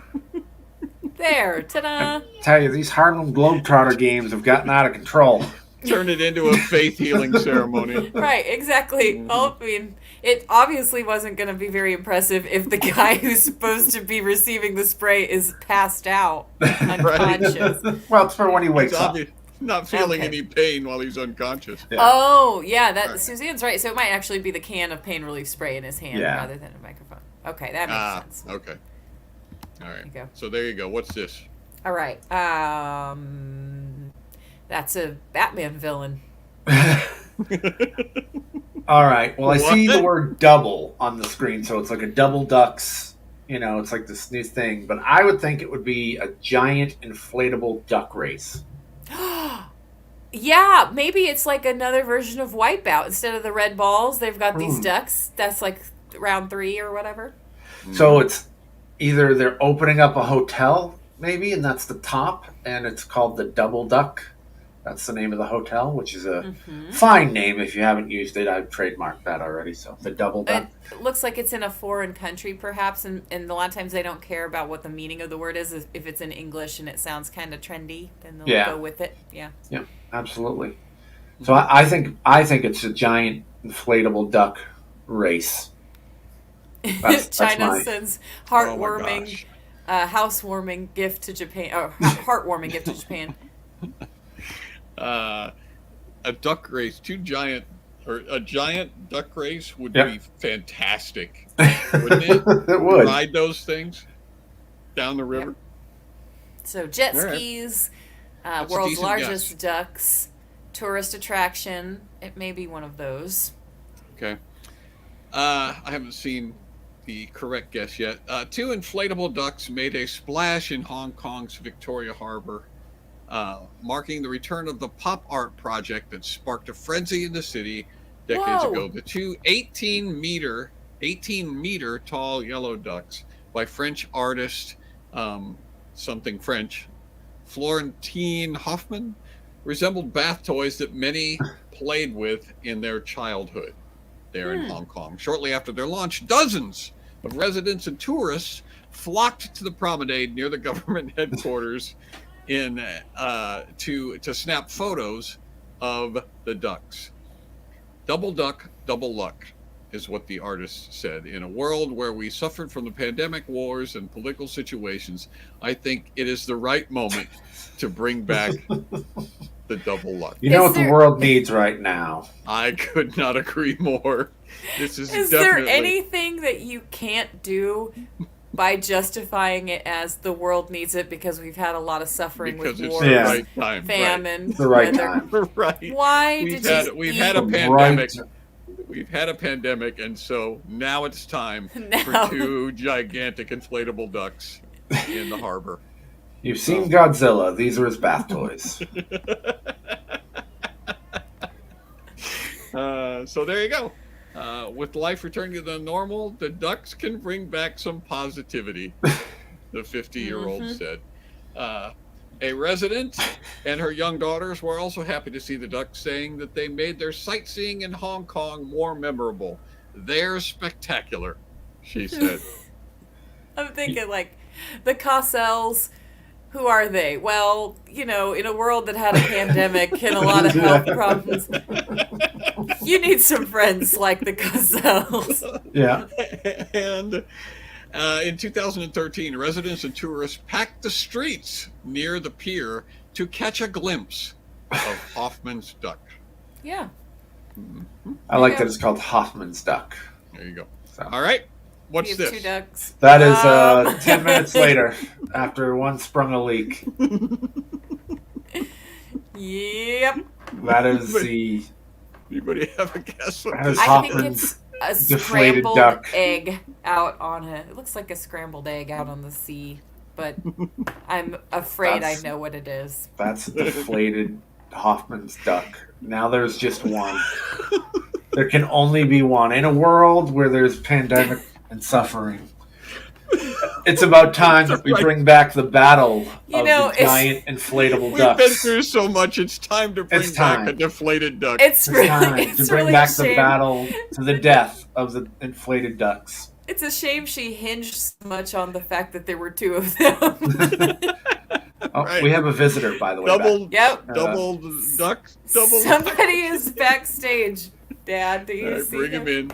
there, ta-da! Tell you, these Harlem Globetrotter games have gotten out of control. Turn it into a faith healing ceremony. Right, exactly. Well, I mean, it obviously wasn't going to be very impressive if the guy who's supposed to be receiving the spray is passed out, unconscious. Well, it's for when he wakes up. Not feeling any pain while he's unconscious. Yeah. Oh, yeah, Suzanne's right. So it might actually be the can of pain relief spray in his hand rather than a microphone. Okay, that makes sense. Okay. All right. There you go. So there you go. What's this? All right. That's a Batman villain. All right. Well, I see What? the word double on the screen, so it's like a double ducks. You know, it's like this new thing. But I would think it would be a giant inflatable duck race. Yeah, maybe it's like another version of Wipeout. Instead of the red balls, they've got these ducks. That's like round 3 or whatever. So it's either they're opening up a hotel, maybe, and that's the top, and it's called the Double Duck. That's the name of the hotel, which is a fine name. If you haven't used it, I've trademarked that already. So the Double Duck. It looks like it's in a foreign country, perhaps, and a lot of times they don't care about what the meaning of the word is. If it's in English and it sounds kind of trendy, then they'll go with it. Yeah. Yeah, absolutely. So I think it's a giant inflatable duck race. China sends heartwarming, housewarming gift to Japan, or heartwarming gift to Japan. A duck race, a giant duck race would be fantastic, wouldn't it? It would. Ride those things down the river. Yep. So jet skis, world's largest ducks, tourist attraction. It may be one of those. Okay. I haven't seen the correct guess yet. 2 inflatable ducks made a splash in Hong Kong's Victoria Harbor, marking the return of the pop art project that sparked a frenzy in the city decades ago. The 2 18-meter tall yellow ducks by French artist, something French, Florentine Hoffman, resembled bath toys that many played with in their childhood there in Hong Kong. Shortly after their launch, dozens of residents and tourists flocked to the promenade near the government headquarters to snap photos of the ducks. Double duck, double luck is what the artist said. In a world where we suffered from the pandemic, wars, and political situations, I think it is the right moment to bring back the double luck. You know what the world needs right now? I could not agree more. This is Is definitely... there anything that you can't do by justifying it as the world needs it because we've had a lot of suffering because with it's war, the right time, famine, the right weather. time. Right. Why We've had a pandemic. We've had a pandemic, and so now it's time for 2 gigantic inflatable ducks in the harbor. You've seen Godzilla. These are his bath toys. So there you go. With life returning to the normal, the ducks can bring back some positivity, the 50-year-old said. A resident and her young daughters were also happy to see the ducks, saying that they made their sightseeing in Hong Kong more memorable. They're spectacular, she said. I'm thinking like the Cossells Who are they? Well, in a world that had a pandemic and a lot of health problems, you need some friends like the gazelles. Yeah. And in 2013, residents and tourists packed the streets near the pier to catch a glimpse of Hoffman's duck. Yeah. I like that it's called Hoffman's duck. There you go. So. All right. What's You have this? 2 ducks. That is 10 minutes later after one sprung a leak. Yep. That is the. Anybody have a guess? What That is this I think Hoffman's it's a deflated scrambled duck. egg out on it looks like a scrambled egg out on the sea, but I'm afraid I know what it is. That's a deflated Hoffman's duck. Now there's just one. There can only be one. In a world where there's pandemic and suffering, it's about time that we bring back the battle of the giant inflatable We've ducks. been through so much. It's time to bring back a deflated duck. It's really, time it's to bring really back a the shame. battle to the death of the inflated ducks. It's a shame she hinged so much on the fact that there were 2 of them. Right. We have a visitor, by the way. Double, yep. Double duck. Double. Somebody is backstage. Dad, do you see bring him in.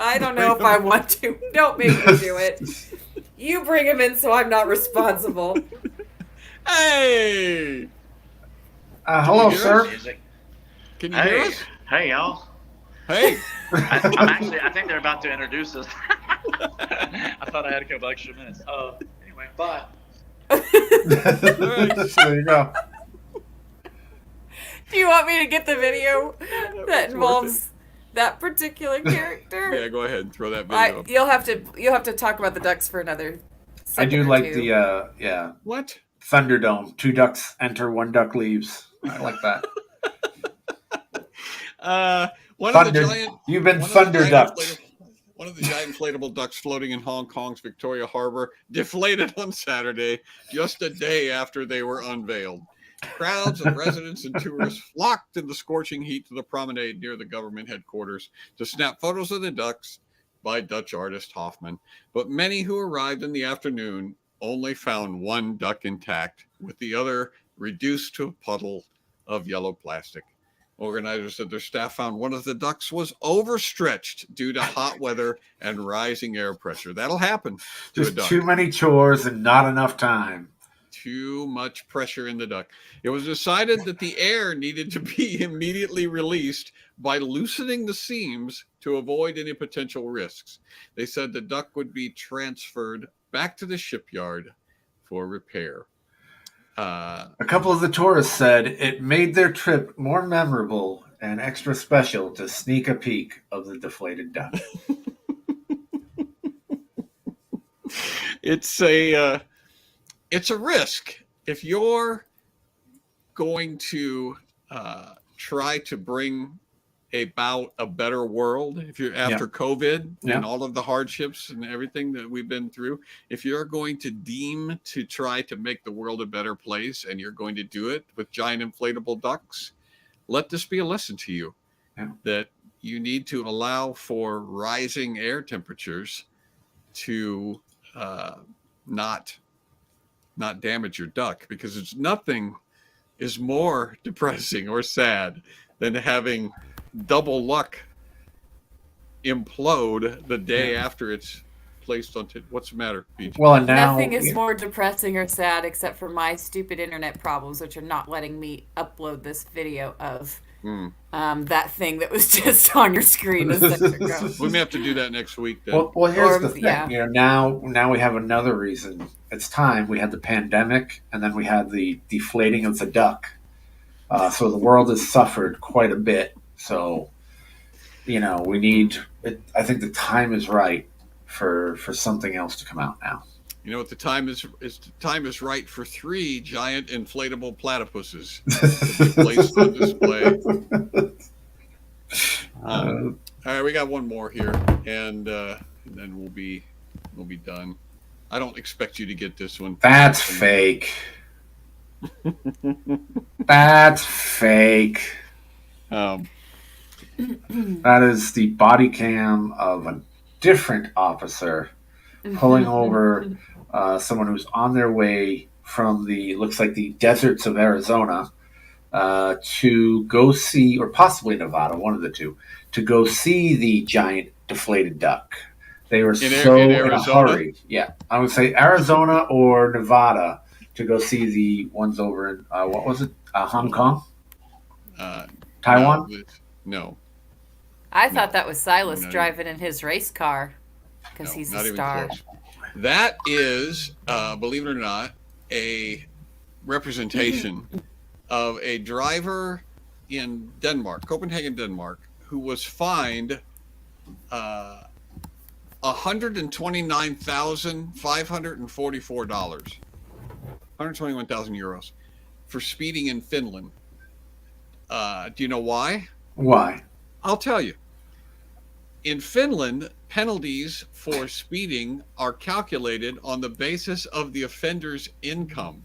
I don't know if I want to. Don't make me do it. You bring him in so I'm not responsible. Hey! Hello, sir. Can you hear us? Hey, y'all. Hey! I think they're about to introduce us. I thought I had a couple extra minutes. Anyway, bye. There you go. Do you want me to get the video that involves that particular character? Yeah, go ahead and throw that video up. You'll have to talk about the ducks for another I do second or like 2. the What? Thunderdome. 2 ducks enter, 1 duck leaves. I like that. You've been thunder ducked. One of the giant inflatable ducks floating in Hong Kong's Victoria Harbor deflated on Saturday, just a day after they were unveiled. Crowds of residents and tourists flocked in the scorching heat to the promenade near the government headquarters to snap photos of the ducks by Dutch artist Hoffman. But many who arrived in the afternoon only found 1 duck intact, with the other reduced to a puddle of yellow plastic. Organizers said their staff found one of the ducks was overstretched due to hot weather and rising air pressure. That'll happen to a Just duck. too many chores and not enough time. Too much pressure in the duck. It was decided that the air needed to be immediately released by loosening the seams to avoid any potential risks. They said the duck would be transferred back to the shipyard for repair. A couple of the tourists said it made their trip more memorable and extra special to sneak a peek of the deflated duck. It's a risk if you're going to try to bring about a better world. If you're after COVID and all of the hardships and everything that we've been through, if you're going to deem to try to make the world a better place and you're going to do it with giant inflatable ducks, let this be a lesson to you that you need to allow for rising air temperatures to not damage your duck, because it's nothing is more depressing or sad than having double luck implode the day after it's placed on what's the matter, PG? Well, and now nothing is more depressing or sad except for my stupid internet problems, which are not letting me upload this video of that thing that was just on your screen a second ago. We may have to do that next week then. Well, here's the thing. You know, now we have another reason. It's time. We had the pandemic, and then we had the deflating of the duck. So the world has suffered quite a bit. So, you know, we need. I think the time is right for something else to come out now. You know what the time is? The time is right for 3 giant inflatable platypuses placed on display. All right, we got one more here, and then we'll be done. I don't expect you to get this one. That's fake. That's fake. That is the body cam of a different officer pulling over someone who's on their way from looks like the deserts of Arizona to go see, or possibly Nevada, one of the two, to go see the giant deflated duck. They were in a hurry. Yeah, I would say Arizona or Nevada to go see the ones over in what was it? Hong Kong, Taiwan. No. I thought that was Silas driving in his race car because he's a star. Close. That is, believe it or not, a representation of a driver in Denmark, Copenhagen, Denmark, who was fined $129,544, 121,000 euros for speeding in Finland. Do you know why? Why? I'll tell you. In Finland, penalties for speeding are calculated on the basis of the offender's income.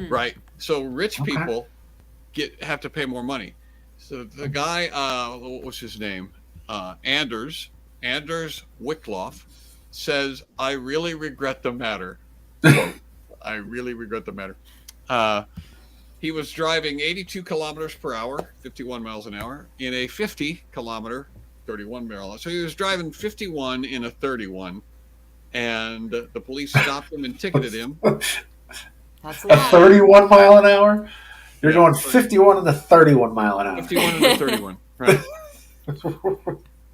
Right? So rich people have to pay more money. So the guy, what was his name? Anders Wickloff says, I really regret the matter. I really regret the matter. He was driving 82 kilometers per hour, 51 miles an hour, in a 50 kilometer, 31 miles. So he was driving 51 in a 31, and the police stopped him and ticketed him. That's a 31 mile an hour? You're going 51 and a 31 mile an hour. 51 and a 31, right?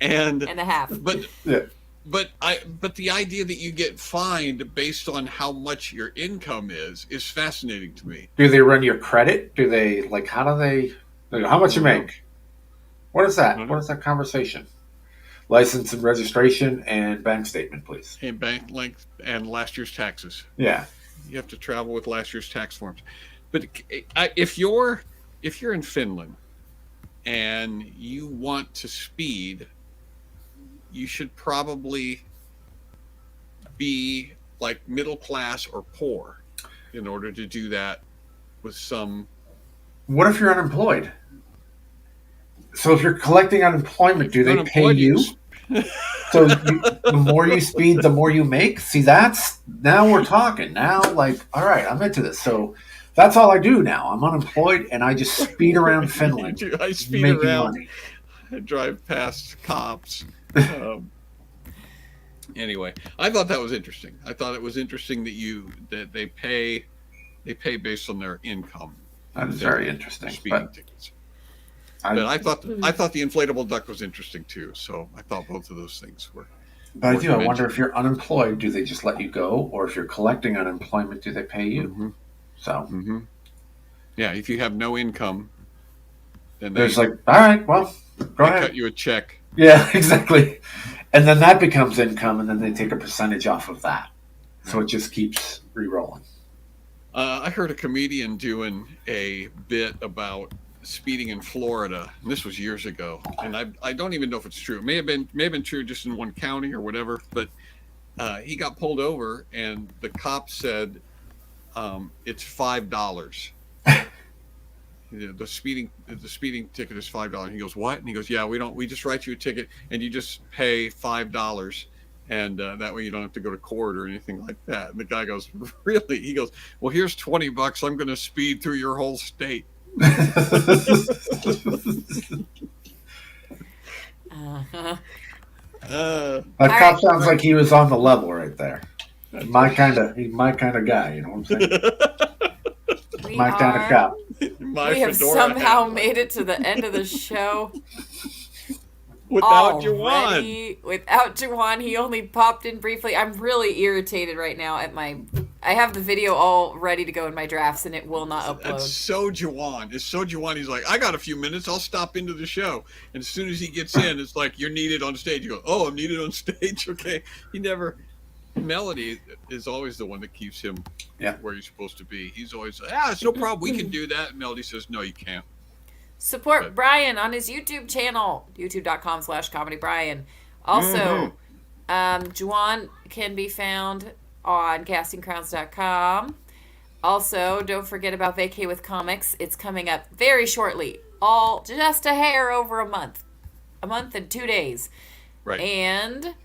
and a half. But yeah. But the idea that you get fined based on how much your income is fascinating to me. Do they run your credit? Do they how much you make? What is that? What is that conversation? License and registration and bank statement, please. And bank length and last year's taxes. Yeah. You have to travel with last year's tax forms. But if you're in Finland and you want to speed, you should probably be like middle class or poor in order to do that with some. What if you're unemployed? So if you're collecting unemployment, do they pay you? So the more you speed, the more you make? See, now we're talking. Now, all right, I'm into this. So that's all I do now. I'm unemployed, and I just speed around Finland. I speed around. Money. I drive past cops. Anyway, I thought that was interesting. I thought it was interesting that they pay based on their income. That is very interesting. Speeding tickets. But I thought the inflatable duck was interesting too. So I thought both of those things were. But I wonder if you're unemployed, do they just let you go, or if you're collecting unemployment, do they pay you? Mm-hmm. So. Mm-hmm. Yeah, if you have no income, then there's all right, well, go ahead. Cut you a check. Yeah, exactly. And then that becomes income, and then they take a percentage off of that. So it just keeps re-rolling. I heard a comedian doing a bit about speeding in Florida, and this was years ago, and I don't even know if it's true. It may have been true just in one county or whatever, but he got pulled over, and the cop said it's $5. The speeding ticket is $5. He goes, what? And he goes, yeah, we just write you a ticket and you just pay $5, and that way you don't have to go to court or anything like that. And the guy goes, really? He goes, well, here's $20. I'm going to speed through your whole state. That cop sounds like he was on the level right there. My kind of guy, you know what I'm saying? My kind of cop. We have somehow made it to the end of the show. Without Juan. Without Juan, he only popped in briefly. I'm really irritated right now I have the video all ready to go in my drafts, and it will not upload. That's so Juan. It's so Juan. He's like, I got a few minutes. I'll stop into the show. And as soon as he gets in, it's like, you're needed on stage. You go, oh, I'm needed on stage. Okay. Melody is always the one that keeps him where he's supposed to be. He's always, it's no problem. We can do that. And Melody says, no, you can't. Support Brian on his YouTube channel, youtube.com/comedybrian. Also, Juan can be found on castingcrowns.com. Also, don't forget about Vacay with Comics. It's coming up very shortly. Just a hair over a month and 2 days. Right. And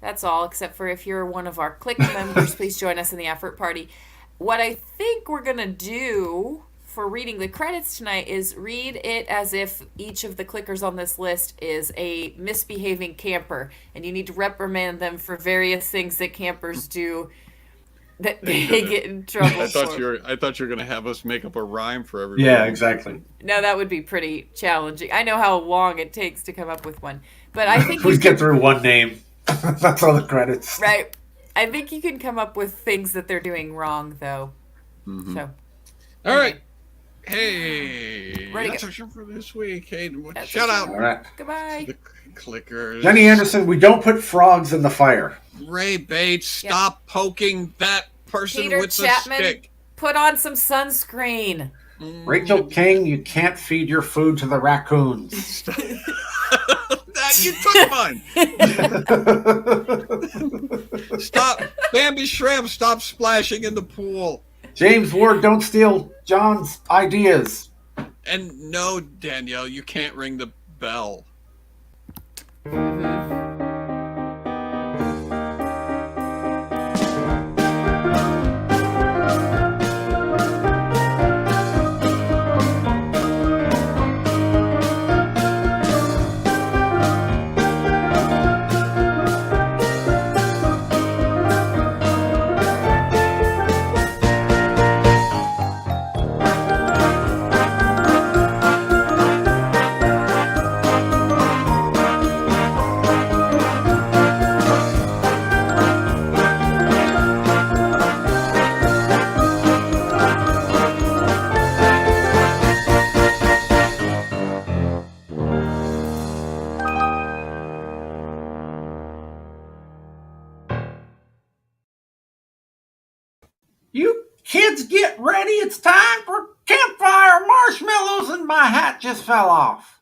That's all, except for if you're one of our Click members, please join us in the effort party. What I think we're going to do for reading the credits tonight is read it as if each of the clickers on this list is a misbehaving camper, and you need to reprimand them for various things that campers do that they get in trouble I thought for. you were going to have us make up a rhyme for everyone. Yeah, exactly. No, that would be pretty challenging. I know how long it takes to come up with one, but I think we get through one name. That's all the credits. Right. I think you can come up with things that they're doing wrong, though. Mm-hmm. So, all right. Hey, ready that's to our show for this week. Hey, That's shout out. All right. Goodbye. The Clickers. Jenny Anderson, we don't put frogs in the fire. Ray Bates, stop poking that person Peter with Chapman, the stick. put on some sunscreen. Rachel King, you can't feed your food to the raccoons. You took mine. Stop. Bambi Shrimp, stop splashing in the pool. James Ward, don't steal John's ideas. And no, Danielle, you can't ring the bell. You kids get ready. It's time for campfire marshmallows, and my hat just fell off.